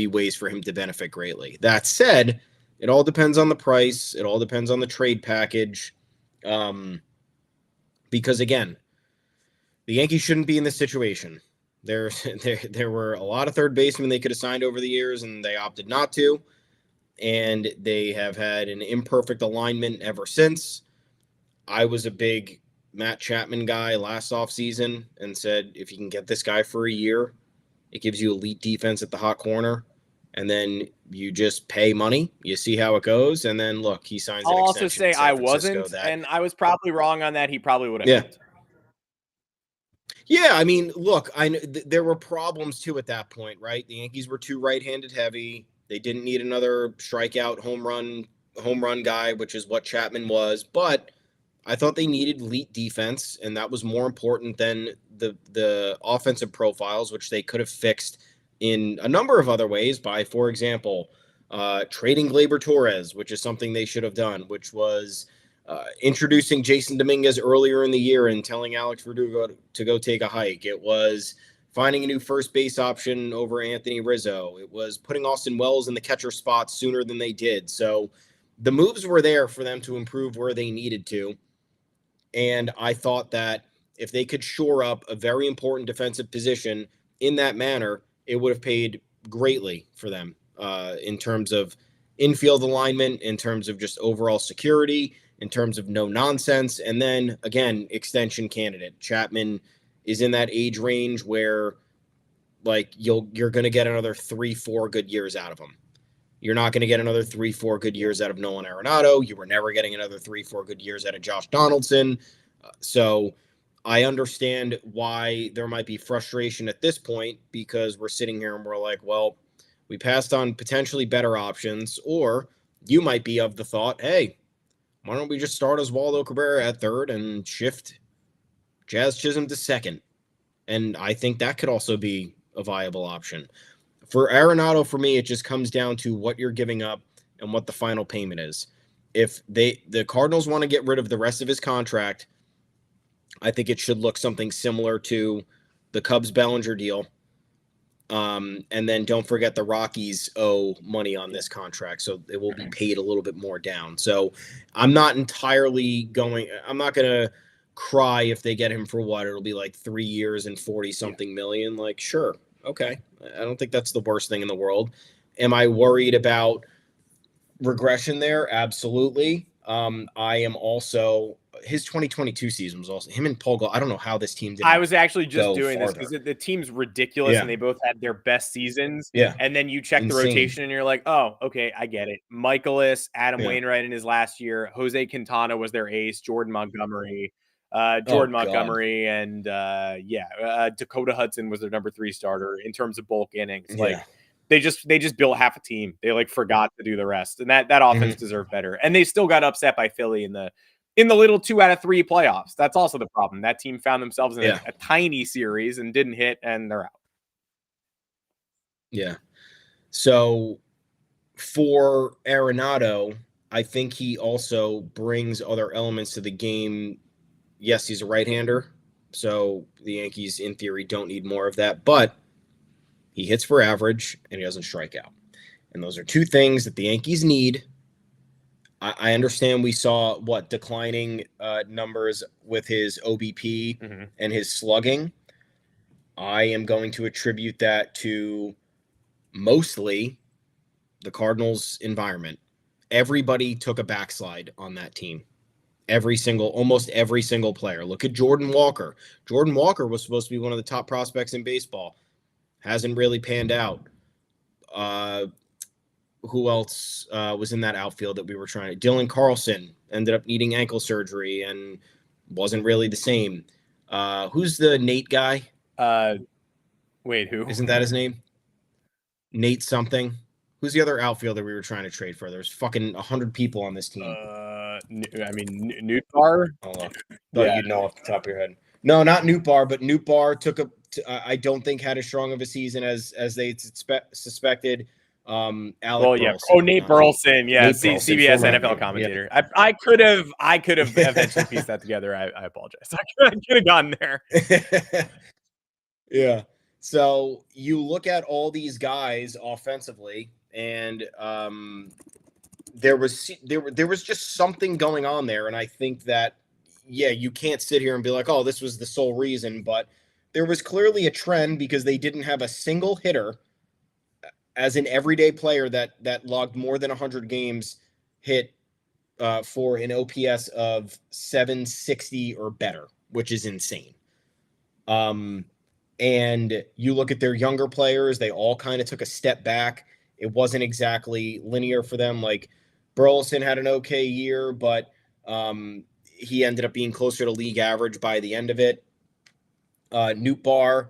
S3: ways for him to benefit greatly. That said, it all depends on the price. It all depends on the trade package. Because, again, the Yankees shouldn't be in this situation. There were a lot of third basemen they could have signed over the years, and they opted not to. And they have had an imperfect alignment ever since. I was a big Matt Chapman guy last offseason and said, if you can get this guy for a year, it gives you elite defense at the hot corner. And then you just pay money. You see how it goes. And then, look, he signs an
S2: I'll
S3: extension
S2: also say
S3: in San
S2: I
S3: Francisco
S2: wasn't, and I was probably wrong on that. He probably would have.
S3: Yeah. Yeah, I mean, look, there were problems too at that point, right? The Yankees were too right-handed heavy. They didn't need another strikeout home run guy, which is what Chapman was. But I thought they needed elite defense, and that was more important than the offensive profiles, which they could have fixed in a number of other ways by, for example, trading Gleyber Torres, which is something they should have done, which was introducing Jason Dominguez earlier in the year and telling Alex Verdugo to go take a hike. It was finding a new first base option over Anthony Rizzo. It was putting Austin Wells in the catcher spot sooner than they did. So the moves were there for them to improve where they needed to. And I thought that if they could shore up a very important defensive position in that manner, it would have paid greatly for them in terms of infield alignment, in terms of just overall security, in terms of no nonsense. And then, again, extension candidate. Chapman is in that age range where, like, you're going to get another 3-4 good years out of him. You're not going to get another 3-4 good years out of Nolan Arenado. You were never getting another 3-4 good years out of Josh Donaldson. So I understand why there might be frustration at this point, because we're sitting here and we're like, well, we passed on potentially better options. Or you might be of the thought, hey, why don't we just start Oswaldo Cabrera at third and shift Jazz Chisholm to second? And I think that could also be a viable option. For Arenado, for me, it just comes down to what you're giving up and what the final payment is. If the Cardinals want to get rid of the rest of his contract, I think it should look something similar to the Cubs Bellinger deal. And then don't forget the Rockies owe money on this contract, so it will be paid a little bit more down. So I'm not going to cry if they get him for what? It'll be like 3 years and 40-something million. Like, sure. Okay. I don't think that's the worst thing in the world. Am I worried about regression there? Absolutely. I am also, his 2022 season was also him and Paul Gold. I don't know how this team did.
S2: I was actually just doing this because the team's ridiculous and they both had their best seasons.
S3: Yeah.
S2: And then you check the rotation and you're like, oh, okay, I get it. Michaelis, Adam Wainwright in his last year, Jose Quintana was their ace, Jordan Montgomery, and Dakota Hudson was their number 3 starter in terms of bulk innings. Like they just built half a team. They like forgot to do the rest, and that offense deserved better. And they still got upset by Philly in the little 2 out of 3 playoffs. That's also the problem. That team found themselves in a tiny series and didn't hit, and they're out.
S3: Yeah. So for Arenado, I think he also brings other elements to the game. Yes, he's a right-hander, so the Yankees, in theory, don't need more of that. But he hits for average, and he doesn't strike out. And those are 2 things that the Yankees need. I understand we saw, declining numbers with his OBP and his slugging. I am going to attribute that to mostly the Cardinals' environment. Everybody took a backslide on that team. Almost every single player. Look at Jordan Walker. Jordan Walker was supposed to be one of the top prospects in baseball. Hasn't really panned out. Who else was in that outfield that we were trying to? Dylan Carlson ended up needing ankle surgery and wasn't really the same. Who's the Nate guy?
S2: Wait, who?
S3: Isn't that his name? Nate something. Who's the other outfielder we were trying to trade for? There's fucking 100 people on this team.
S2: Newtbar?
S3: You'd know off the top of your head. No, not Newtbar, but Newtbar I don't think had as strong of a season as they suspected. Alec Burleson.
S2: Nate Burleson. Yeah,
S3: Nate Burleson,
S2: CBS NFL commentator. Yeah. I could have eventually pieced that together. I apologize. I could have gotten there.
S3: Yeah. So you look at all these guys offensively, and there was just something going on there, and I think that you can't sit here and be like, oh, this was the sole reason, but there was clearly a trend because they didn't have a single hitter as an everyday player that logged more than 100 games hit for an OPS of 760 or better, which is insane. And you look at their younger players, they all kind of took a step back. It wasn't exactly linear for them. Like Burleson had an okay year, but he ended up being closer to league average by the end of it. Nootbaar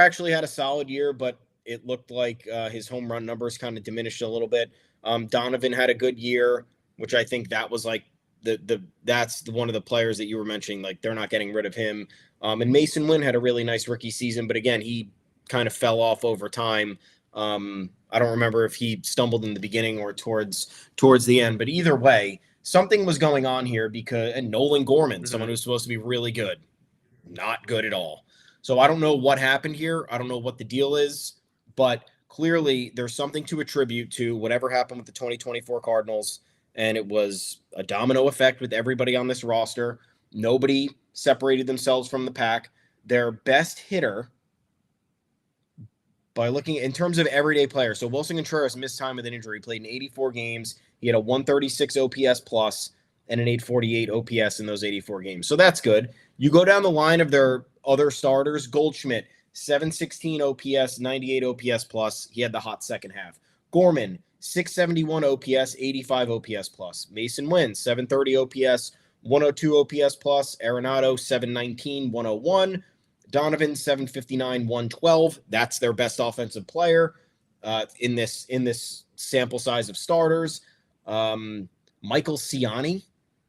S3: actually had a solid year, but it looked like his home run numbers kind of diminished a little bit. Donovan had a good year, which I think that was like that's one of the players that you were mentioning. Like they're not getting rid of him. And Mason Wynn had a really nice rookie season, but again, he kind of fell off over time. I don't remember if he stumbled in the beginning or towards the end, but either way, something was going on here and Nolan Gorman, someone who's supposed to be really good, not good at all. So I don't know what happened here. I don't know what the deal is, but clearly there's something to attribute to whatever happened with the 2024 Cardinals. And it was a domino effect with everybody on this roster. Nobody separated themselves from the pack. Their best hitter, by looking in terms of everyday players, so Wilson Contreras missed time with an injury, played in 84 games. He had a 136 OPS plus and an 848 OPS in those 84 games. So that's good. You go down the line of their other starters, Goldschmidt, 716 OPS, 98 OPS plus. He had the hot second half. Gorman, 671 OPS, 85 OPS plus. Mason Wynn, 730 OPS, 102 OPS plus. Arenado, 719, 101. Donovan, 759, 112. That's their best offensive player in this sample size of starters. Michael Ciani,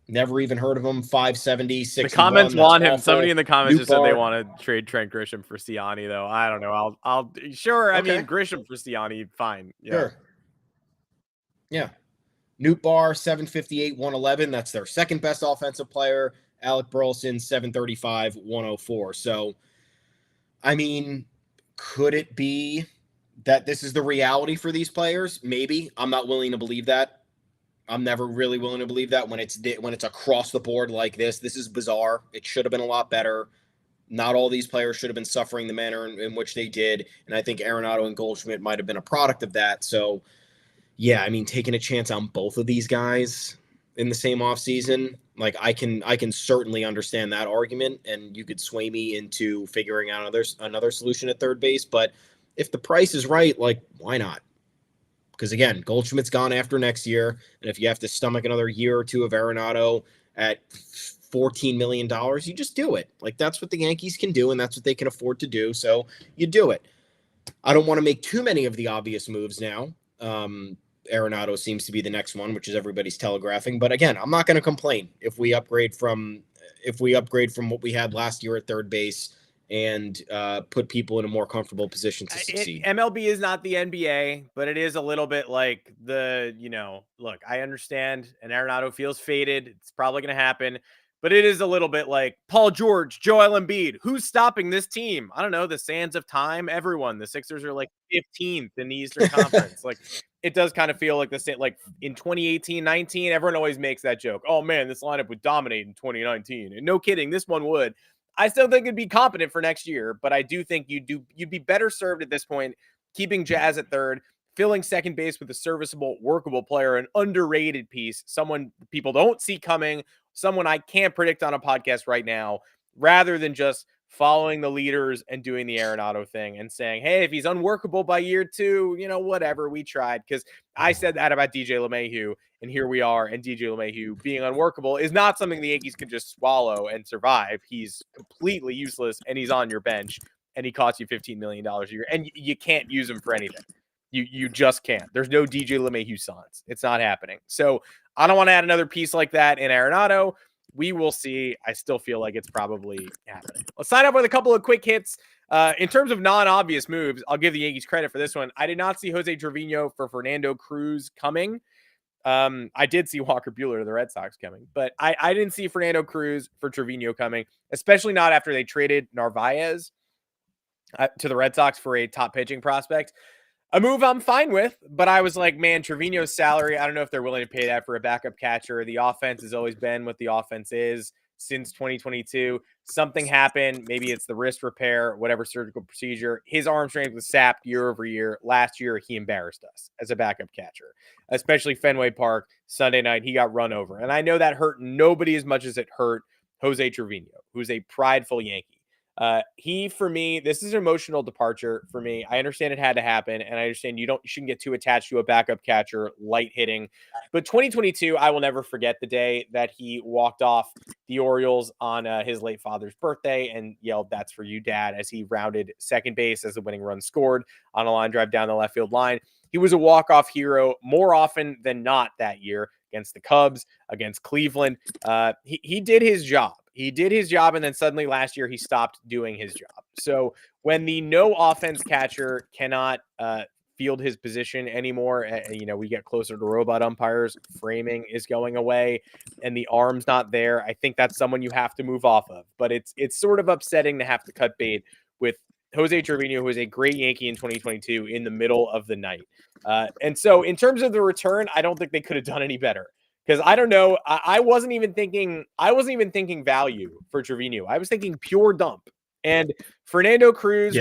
S3: never even heard of him, 570, 61.
S2: The comments want him.
S3: Awful.
S2: Somebody in the comments just said they
S3: Nootbaar.
S2: want to trade Trent Grisham for Ciani, though. I don't know. I'll sure. I
S3: Okay.
S2: mean, Grisham for Ciani, fine. Yeah.
S3: Sure. Yeah. Nootbaar, 758, 111. That's their second best offensive player. Alec Burleson, 735, 104. So, I mean, could it be that this is the reality for these players? Maybe. I'm not willing to believe that. I'm never really willing to believe that when it's across the board like this. This is bizarre. It should have been a lot better. Not all these players should have been suffering the manner in which they did. And I think Arenado and Goldschmidt might have been a product of that. So, yeah, I mean, taking a chance on both of these guys in the same offseason, like I can certainly understand that argument, and you could sway me into figuring out another solution at third base. But if the price is right, like, why not? Because again, Goldschmidt's gone after next year, and if you have to stomach another year or two of Arenado at $14 million, you just do it. Like, that's what the Yankees can do, and that's what they can afford to do. So you do it. I don't want to make too many of the obvious moves now. Arenado seems to be the next one, which is everybody's telegraphing. But again, I'm not going to complain if we upgrade from what we had last year at third base and put people in a more comfortable position to succeed.
S2: MLB is not the NBA, but it is a little bit like look, I understand, and Arenado feels faded. It's probably going to happen. But it is a little bit like Paul George, Joel Embiid. Who's stopping this team? I don't know. The sands of time. Everyone. The Sixers are like 15th in the Eastern Conference. Like, it does kind of feel like the same. Like in 2018-19, everyone always makes that joke. Oh man, this lineup would dominate in 2019. And no kidding, this one would. I still think it'd be competent for next year, but I do think you'd be better served at this point keeping Jazz at third, filling second base with a serviceable, workable player, an underrated piece, someone people don't see coming, someone I can't predict on a podcast right now, rather than just following the leaders and doing the Arenado thing and saying, hey, if he's unworkable by year two, whatever, we tried. Because I said that about DJ LeMahieu, and here we are, and DJ LeMahieu being unworkable is not something the Yankees can just swallow and survive. He's completely useless, and he's on your bench, and he costs you $15 million a year, and you can't use him for anything. You just can't. There's no DJ LeMahieu sans. It's not happening. So I don't want to add another piece like that in Arenado. We will see. I still feel like it's probably happening. Let's sign up with a couple of quick hits. In terms of non-obvious moves, I'll give the Yankees credit for this one. I did not see Jose Trevino for Fernando Cruz coming. I did see Walker Buehler to the Red Sox coming, but I didn't see Fernando Cruz for Trevino coming, especially not after they traded Narvaez to the Red Sox for a top pitching prospect. A move I'm fine with, but I was like, man, Trevino's salary, I don't know if they're willing to pay that for a backup catcher. The offense has always been what the offense is. since 2022. Something happened. Maybe it's the wrist repair, whatever surgical procedure. His arm strength was sapped year over year. Last year, he embarrassed us as a backup catcher, especially Fenway Park. Sunday night, he got run over. And I know that hurt nobody as much as it hurt Jose Trevino, who's a prideful Yankee. He, for me, this is an emotional departure for me. I understand it had to happen, and I understand you shouldn't get too attached to a backup catcher, light hitting. But 2022, I will never forget the day that he walked off the Orioles on his late father's birthday and yelled, "That's for you, Dad," as he rounded second base as the winning run scored on a line drive down the left field line. He was a walk-off hero more often than not that year against the Cubs, against Cleveland. He did his job. He did his job, and then suddenly last year he stopped doing his job. So when the no offense catcher cannot field his position anymore, we get closer to robot umpires, framing is going away, and the arm's not there. I think that's someone you have to move off of. But it's sort of upsetting to have to cut bait with Jose Trevino, who is a great Yankee in 2022, in the middle of the night. And so in terms of the return, I don't think they could have done any better. Because I don't know, I wasn't even thinking value for Trevino. I was thinking pure dump. And Fernando Cruz,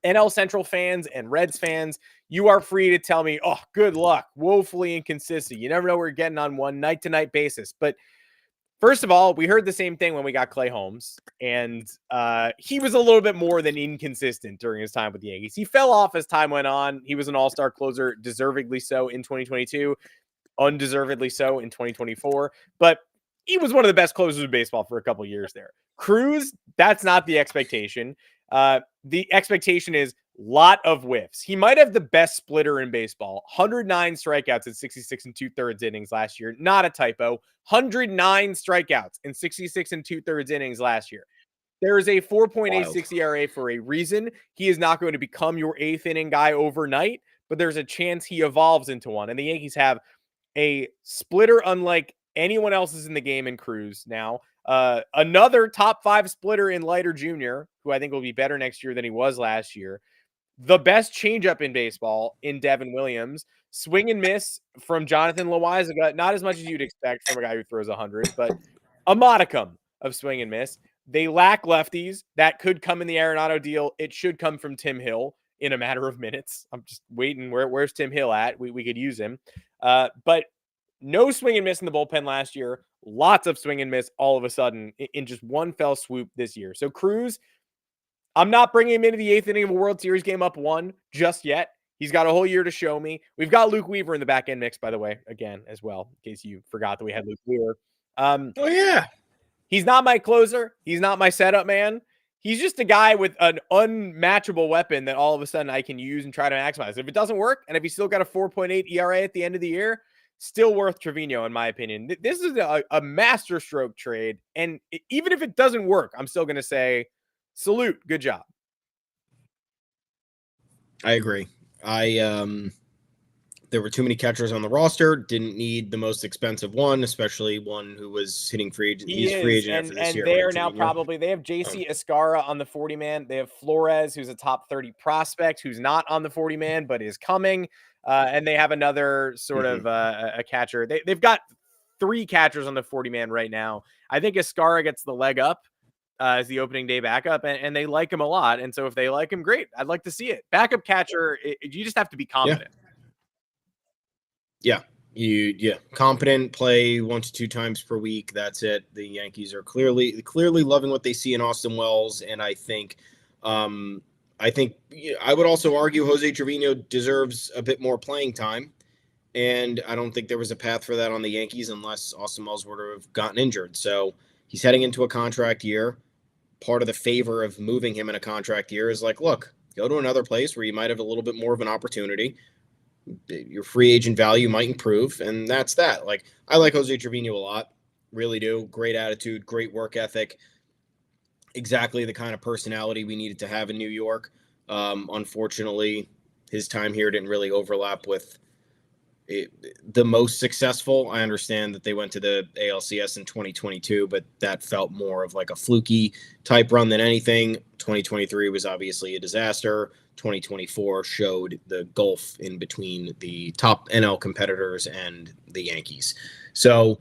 S2: NL Central fans and Reds fans, you are free to tell me, oh, good luck, woefully inconsistent. You never know what we're getting on one night-to-night basis. But first of all, we heard the same thing when we got Clay Holmes, and he was a little bit more than inconsistent during his time with the Yankees. He fell off as time went on. He was an all-star closer, deservedly so in 2022. Undeservedly so in 2024, but he was one of the best closers of baseball for a couple of years there. Cruz, that's not the expectation. The expectation is lot of whiffs. He might have the best splitter in baseball. 109 strikeouts in 66 and 2/3 innings last year. Not a typo. 109 strikeouts in 66 and 2/3 innings last year. There is a 4.86 ERA for a reason. He is not going to become your eighth inning guy overnight, but there's a chance he evolves into one. And the Yankees have a splitter unlike anyone else's in the game in Cruz now. Another top 5 splitter in Leiter Jr., who I think will be better next year than he was last year. The best changeup in baseball in Devin Williams. Swing and miss from Jonathan Loaizaga. Not as much as you'd expect from a guy who throws 100, but a modicum of swing and miss. They lack lefties. That could come in the Arenado deal. It should come from Tim Hill in a matter of minutes. I'm just waiting. Where's Tim Hill at? We could use him. But no swing and miss in the bullpen last year. Lots of swing and miss all of a sudden in just one fell swoop this year. So Cruz, I'm not bringing him into the 8th inning of a World Series game up 1 just yet. He's got a whole year to show me. We've got Luke Weaver in the back end mix, by the way, again, as well, in case you forgot that we had Luke Weaver.
S3: Oh, yeah.
S2: He's not my closer. He's not my setup man. He's just a guy with an unmatchable weapon that all of a sudden I can use and try to maximize. If it doesn't work, and if he's still got a 4.8 ERA at the end of the year, still worth Trevino, in my opinion. This is a masterstroke trade, and even if it doesn't work, I'm still going to say, salute, good job.
S3: I agree. There were too many catchers on the roster. Didn't need the most expensive one, especially one who was hitting free agent. He's free agent after this year.
S2: And they are now probably, they have JC Escarra on the 40-man. They have Flores, who's a top 30 prospect, who's not on the 40-man, but is coming. And they have another sort of a catcher. They've got 3 catchers on the 40-man right now. I think Escarra gets the leg up as the opening day backup, and they like him a lot. And so if they like him, great. I'd like to see it. Backup catcher, you just have to be confident.
S3: Yeah. Competent, play 1 to 2 times per week. That's it. The Yankees are clearly loving what they see in Austin Wells, and I think I would also argue Jose Trevino deserves a bit more playing time, and I don't think there was a path for that on the Yankees unless Austin Wells were to have gotten injured. So he's heading into a contract year. Part of the favor of moving him in a contract year is like, look, go to another place where you might have a little bit more of an opportunity. Your free agent value might improve, and that's that. Like, I like Jose Trevino a lot, really do. Great attitude, great work ethic, exactly the kind of personality we needed to have in New York. Unfortunately, his time here didn't really overlap with the most successful. I understand that they went to the ALCS in 2022, but that felt more of like a fluky type run than anything. 2023 was obviously a disaster. 2024 showed the gulf in between the top NL competitors and the Yankees. So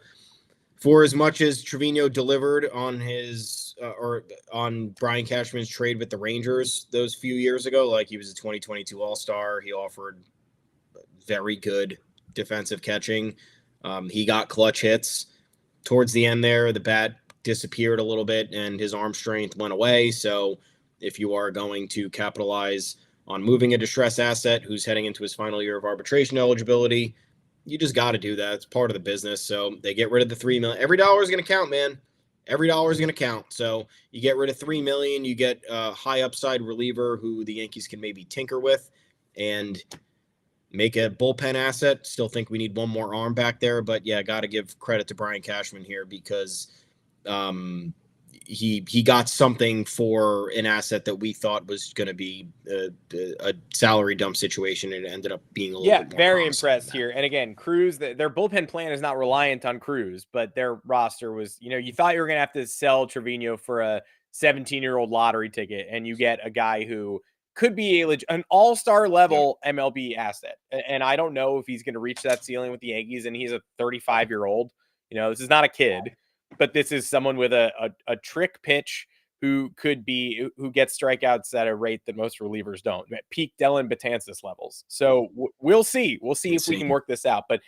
S3: For as much as Trevino delivered on his or on Brian Cashman's trade with the Rangers those few years ago, like he was a 2022 All-Star, he offered very good defensive catching. He got clutch hits towards the end there. The bat disappeared a little bit and his arm strength went away. So if you are going to capitalize on moving a distressed asset who's heading into his final year of arbitration eligibility, you just got to do that. It's part of the business. So they get rid of the $3 million. Every dollar is going to count, man. Every dollar is going to count. So you get rid of $3 million. You get a high upside reliever who the Yankees can maybe tinker with and make a bullpen asset. Still think we need one more arm back there, but yeah, got to give credit to Brian Cashman here because he got something for an asset that we thought was going to be a salary dump situation, and it ended up being a little bit more
S2: very impressed here. And again, Cruz, their bullpen plan is not reliant on Cruz, but their roster was, you thought you were going to have to sell Trevino for a 17-year-old lottery ticket, and you get a guy who could be an all-star level MLB asset. And I don't know if he's going to reach that ceiling with the Yankees, and he's a 35-year-old. This is not a kid. But this is someone with a trick pitch who gets strikeouts at a rate that most relievers don't, at peak Dellin Betances levels. So we'll see. We'll see if we can work this out. But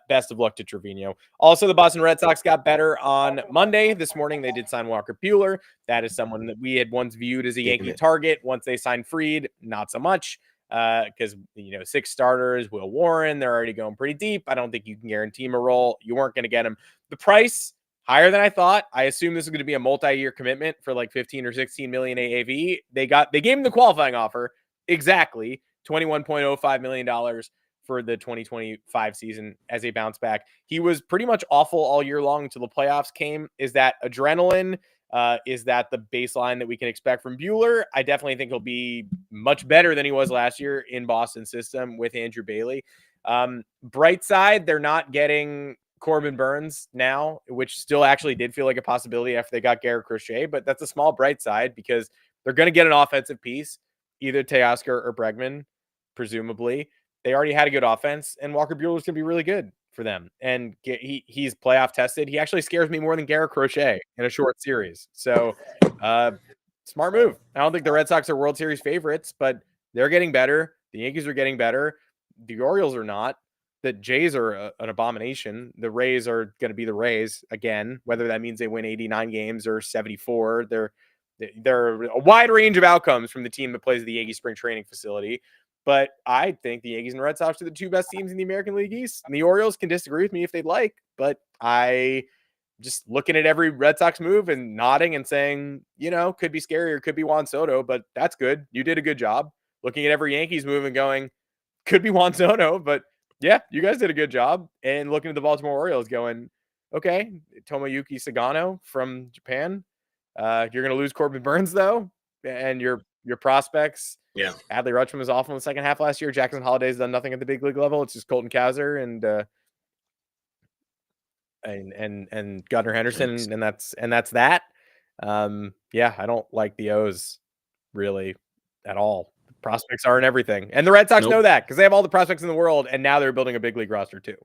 S2: best of luck to Trevino. Also, the Boston Red Sox got better on Monday. This morning, they did sign Walker Buehler. That is someone that we had once viewed as a Yankee target. Once they signed Fried, not so much. Because 6 starters, Will Warren, they're already going pretty deep. I don't think you can guarantee him a role. You weren't going to get him. The price, higher than I thought. I assume this is going to be a multi-year commitment for like 15 or 16 million AAV. They gave him the qualifying offer. Exactly. $21.05 million for the 2025 season as a bounce back. He was pretty much awful all year long until the playoffs came. Is that adrenaline? Is that the baseline that we can expect from Buehler? I definitely think he'll be much better than he was last year in Boston's system with Andrew Bailey. Bright side, they're not getting Corbin Burns now, which still actually did feel like a possibility after they got Garrett Crochet, but that's a small bright side because they're going to get an offensive piece, either Teoscar or Bregman, presumably. They already had a good offense, and Walker Buehler is going to be really good for them. And he's playoff tested. He actually scares me more than Garrett Crochet in a short series. So smart move. I don't think the Red Sox are World Series favorites, but they're getting better. The Yankees are getting better. The Orioles are not. The Jays are an abomination. The Rays are going to be the Rays again, whether that means they win 89 games or 74. They're a wide range of outcomes from the team that plays at the Yankees spring training facility. But I think the Yankees and Red Sox are the 2 best teams in the American League East. And the Orioles can disagree with me if they'd like, but I just looking at every Red Sox move and nodding and saying, could be scary or could be Juan Soto, but that's good. You did a good job. Looking at every Yankees move and going, could be Juan Soto, but yeah, you guys did a good job. And looking at the Baltimore Orioles going, okay, Tomoyuki Sagano from Japan. You're going to lose Corbin Burns, though, and your prospects.
S3: Yeah.
S2: Adley Rutschman was awful in the second half last year. Jackson Holliday's done nothing at the big league level. It's just Colton Cowser and Gunnar Henderson, and that's that. I don't like the O's really at all. Prospects aren't everything. And the Red Sox know that because they have all the prospects in the world, and now they're building a big league roster too.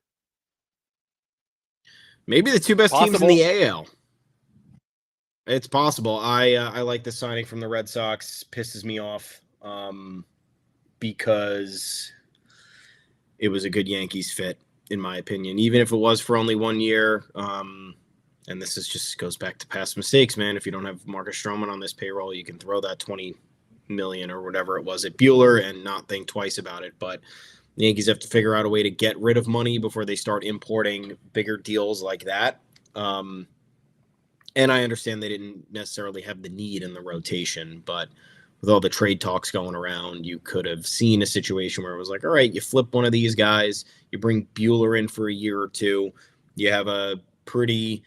S3: Maybe the 2 best teams in the AL. It's possible. I like the signing from the Red Sox. Pisses me off because it was a good Yankees fit, in my opinion, even if it was for only 1 year. And this just goes back to past mistakes, man. If you don't have Marcus Stroman on this payroll, you can throw that $20 million or whatever it was at Buehler and not think twice about it. But the Yankees have to figure out a way to get rid of money before they start importing bigger deals like that. And I understand they didn't necessarily have the need in the rotation, but with all the trade talks going around, you could have seen a situation where it was like, all right, you flip one of these guys, you bring Buehler in for a year or two, you have a pretty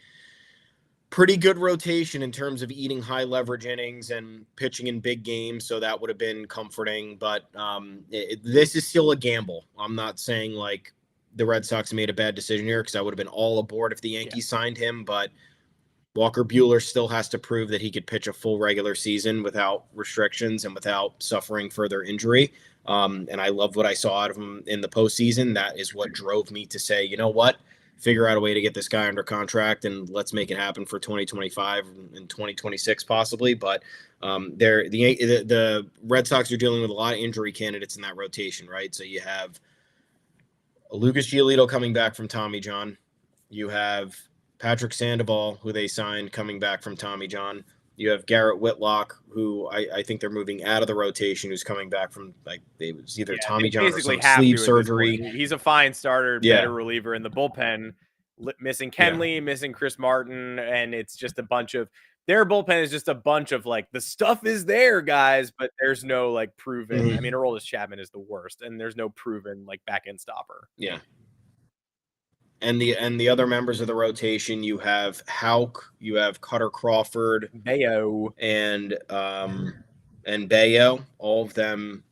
S3: good rotation in terms of eating high leverage innings and pitching in big games. So that would have been comforting, but this is still a gamble. I'm not saying like the Red Sox made a bad decision here because I would have been all aboard if the Yankees signed him, but Walker Buehler still has to prove that he could pitch a full regular season without restrictions and without suffering further injury. And I love what I saw out of him in the postseason. That is what drove me to say, you know what? figure out a way to get this guy under contract and let's make it happen for 2025 and 2026 possibly. But the Red Sox are dealing with a lot of injury candidates in that rotation, right? So you have Lucas Giolito coming back from Tommy John. You have Patrick Sandoval, who they signed, coming back from Tommy John. You have Garrett Whitlock, who I think they're moving out of the rotation, who's coming back from, like, it was either Tommy John or some sleeve surgery.
S2: He's a fine starter, better reliever in the bullpen. Missing Kenley, missing Chris Martin, and it's just a bunch of their bullpen is just a bunch of, like, the stuff is there, guys, but there's no, like, proven. I mean, Aroldis Chapman is the worst, and there's no proven, like, back end stopper.
S3: Yeah. And the other members of the rotation, you have Houck, you have Cutter Crawford,
S2: Bayo,
S3: and Bayo. All of them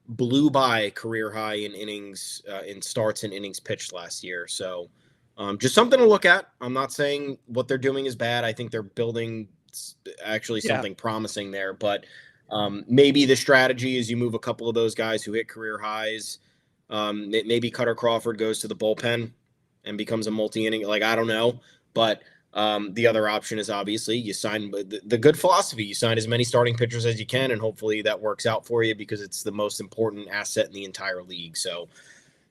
S3: blew by career high in innings, in starts and innings pitched last year. So just something to look at. I'm not saying what they're doing is bad. I think they're building actually something promising there. But maybe the strategy is you move a couple of those guys who hit career highs. Maybe Cutter Crawford goes to the bullpen and becomes a multi-inning, like, I don't know. But the other option is obviously you sign the good philosophy. You sign as many starting pitchers as you can, and hopefully that works out for you because it's the most important asset in the entire league. So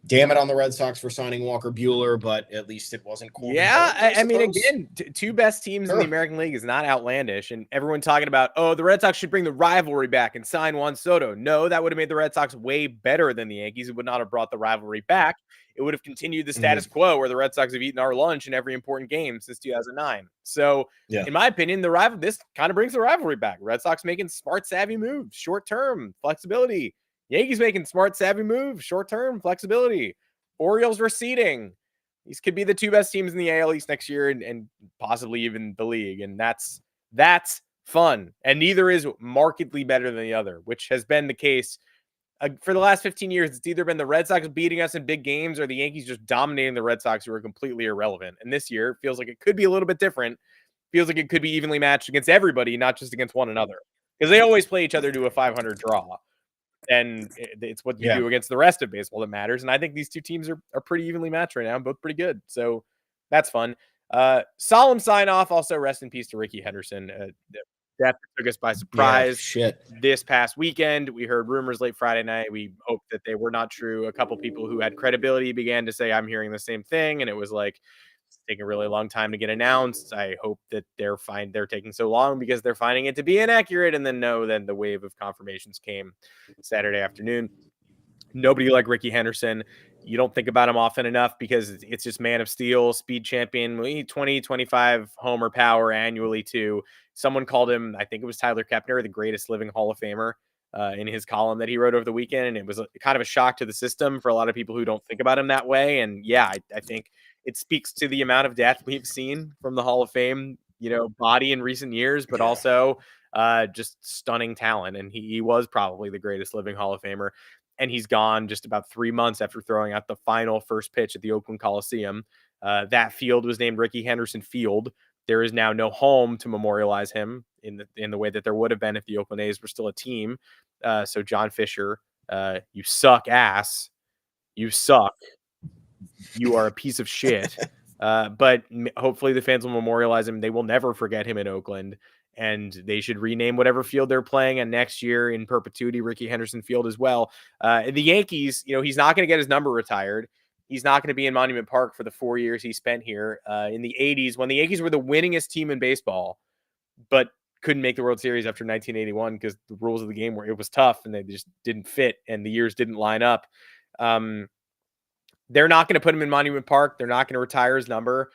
S3: damn it on the Red Sox for signing Walker Buehler, but at least it wasn't cool.
S2: Yeah, I mean, again, two best teams in the American League is not outlandish. And everyone talking about, oh, the Red Sox should bring the rivalry back and sign Juan Soto. No, that would have made the Red Sox way better than the Yankees. It would not have brought the rivalry back. It would have continued the status quo where the Red Sox have eaten our lunch in every important game since 2009. So, in my opinion, this kind of brings the rivalry back. Red Sox making smart, savvy moves, short-term flexibility. Yankees making smart, savvy moves, short-term flexibility. Orioles receding. These could be the two best teams in the AL East next year and possibly even the league. And that's fun. And neither is markedly better than the other, which has been the case for the last 15 years. It's either been the Red Sox beating us in big games or the Yankees just dominating the Red Sox, who are completely irrelevant. And this year, it feels like it could be a little bit different. Feels like it could be evenly matched against everybody, not just against one another. Because they always play each other to a 500 draw. And it's what you do against the rest of baseball that matters. And I think these two teams are pretty evenly matched right now, both pretty good. So that's fun. Solemn sign off. Also, rest in peace to Ricky Henderson. Death took us by surprise this past weekend. We heard rumors late Friday night. We hoped that they were not true. A couple people who had credibility began to say, I'm hearing the same thing. And it was like, it's taking a really long time to get announced. I hope that they're taking so long because they're finding it to be inaccurate. And then then the wave of confirmations came Saturday afternoon. Nobody like Ricky Henderson. You don't think about him often enough because it's just man of steel, speed champion, 20, 25 homer power annually too. Someone called him, I think it was Tyler Kepner, the greatest living Hall of Famer in his column that he wrote over the weekend. And it was kind of a shock to the system for a lot of people who don't think about him that way. And yeah, I think it speaks to the amount of death we've seen from the Hall of Fame, body in recent years, but also just stunning talent. And he was probably the greatest living Hall of Famer. And he's gone just about 3 months after throwing out the final first pitch at the Oakland Coliseum. That field was named Ricky Henderson Field. There is now no home to memorialize him in the way that there would have been if the Oakland A's were still a team. So John Fisher, you suck ass. You suck. You are a piece of shit. But hopefully the fans will memorialize him. They will never forget him in Oakland. And they should rename whatever field they're playing. And next year in perpetuity, Ricky Henderson Field as well. The Yankees, he's not going to get his number retired. He's not going to be in Monument Park for the 4 years he spent here in the 80s when the Yankees were the winningest team in baseball, but couldn't make the World Series after 1981 because the rules of the game it was tough and they just didn't fit and the years didn't line up. They're not going to put him in Monument Park. They're not going to retire his number.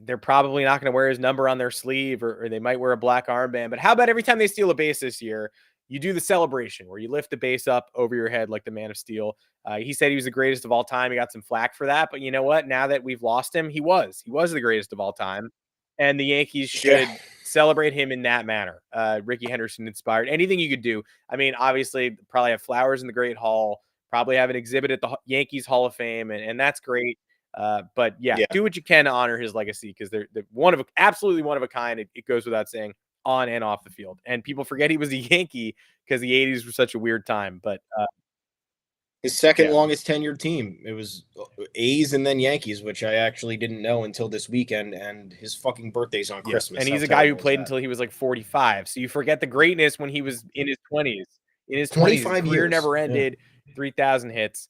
S2: They're probably not going to wear his number on their sleeve or they might wear a black armband. But how about every time they steal a base this year, you do the celebration where you lift the base up over your head like the Man of Steel. He said he was the greatest of all time. He got some flack for that. But you know what? Now that we've lost him, he was the greatest of all time. And the Yankees should celebrate him in that manner. Ricky Henderson inspired. Anything you could do. I mean, obviously, probably have flowers in the Great Hall. Probably have an exhibit at the Yankees Hall of Fame. And that's great. But do what you can to honor his legacy because they're absolutely one of a kind. It goes without saying on and off the field. And people forget he was a Yankee because the 80s were such a weird time. But
S3: His second longest tenured team. It was A's and then Yankees, which I actually didn't know until this weekend. And his fucking birthday's on Christmas.
S2: And he's a guy who played until he was like 45. So you forget the greatness when he was in his 20s. In his 20s, his career
S3: years.
S2: never ended. 3,000 hits.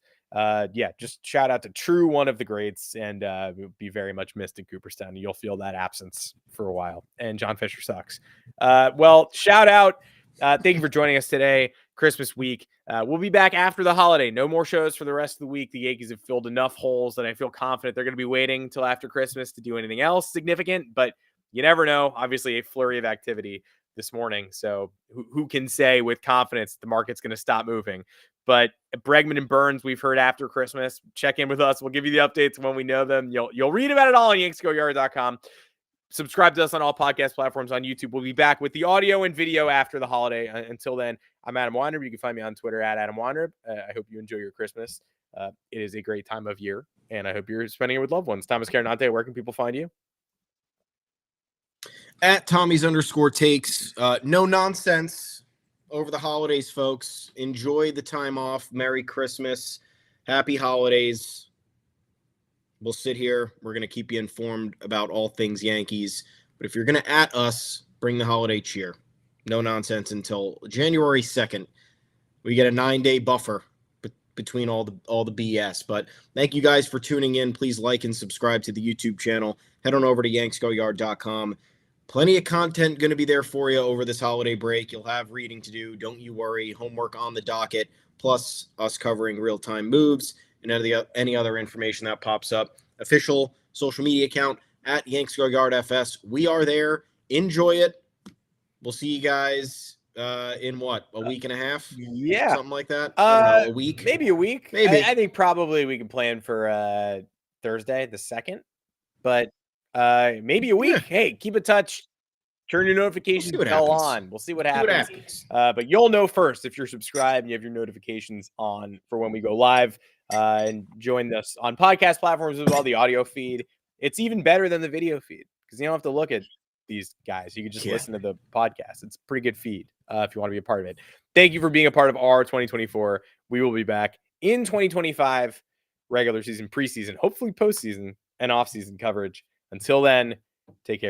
S2: Just shout out to true one of the greats, and will be very much missed in Cooperstown. You'll feel that absence for a while. And John Fisher sucks. Well, shout out. Thank you for joining us today, Christmas week. We'll be back after the holiday. No more shows for the rest of the week. The Yankees have filled enough holes that I feel confident they're going to be waiting until after Christmas to do anything else significant, but you never know. Obviously, a flurry of activity this morning. So who can say with confidence the market's going to stop moving? But Bregman and Burns, we've heard after Christmas. Check in with us. We'll give you the updates when we know them. You'll read about it all on yanksgoyard.com. Subscribe to us on all podcast platforms on YouTube. We'll be back with the audio and video after the holiday. Until then, I'm Adam Weinrib. You can find me on Twitter at Adam Weinrib. I hope you enjoy your Christmas. It is a great time of year, and I hope you're spending it with loved ones. Thomas Carannante, where can people find you?
S3: At Tommy's_takes. No nonsense over the holidays, folks. Enjoy the time off. Merry Christmas. Happy holidays. We'll sit here. We're going to keep you informed about all things Yankees. But if you're going to at us, bring the holiday cheer. No nonsense until January 2nd. We get a 9-day buffer between all the BS. But thank you guys for tuning in. Please like and subscribe to the YouTube channel. Head on over to yanksgoyard.com. Plenty of content going to be there for you over this holiday break. You'll have reading to do. Don't you worry. Homework on the docket, plus us covering real-time moves and any other information that pops up. Official social media account at Yanks Go Yard FS. We are there. Enjoy it. We'll see you guys in what, a week and a half?
S2: Yeah.
S3: Something like that? I don't know, a week?
S2: Maybe a week.
S3: Maybe.
S2: I think probably we can plan for Thursday, the 2nd. But maybe a week. Yeah. Hey, keep in touch. Turn your notifications bell on. We'll see what happens. But you'll know first if you're subscribed and you have your notifications on for when we go live. And join us on podcast platforms as well, the audio feed. It's even better than the video feed because you don't have to look at these guys. You can just listen to the podcast. It's a pretty good feed if you want to be a part of it. Thank you for being a part of our 2024. We will be back in 2025, regular season, preseason, hopefully postseason and offseason coverage. Until then, take care.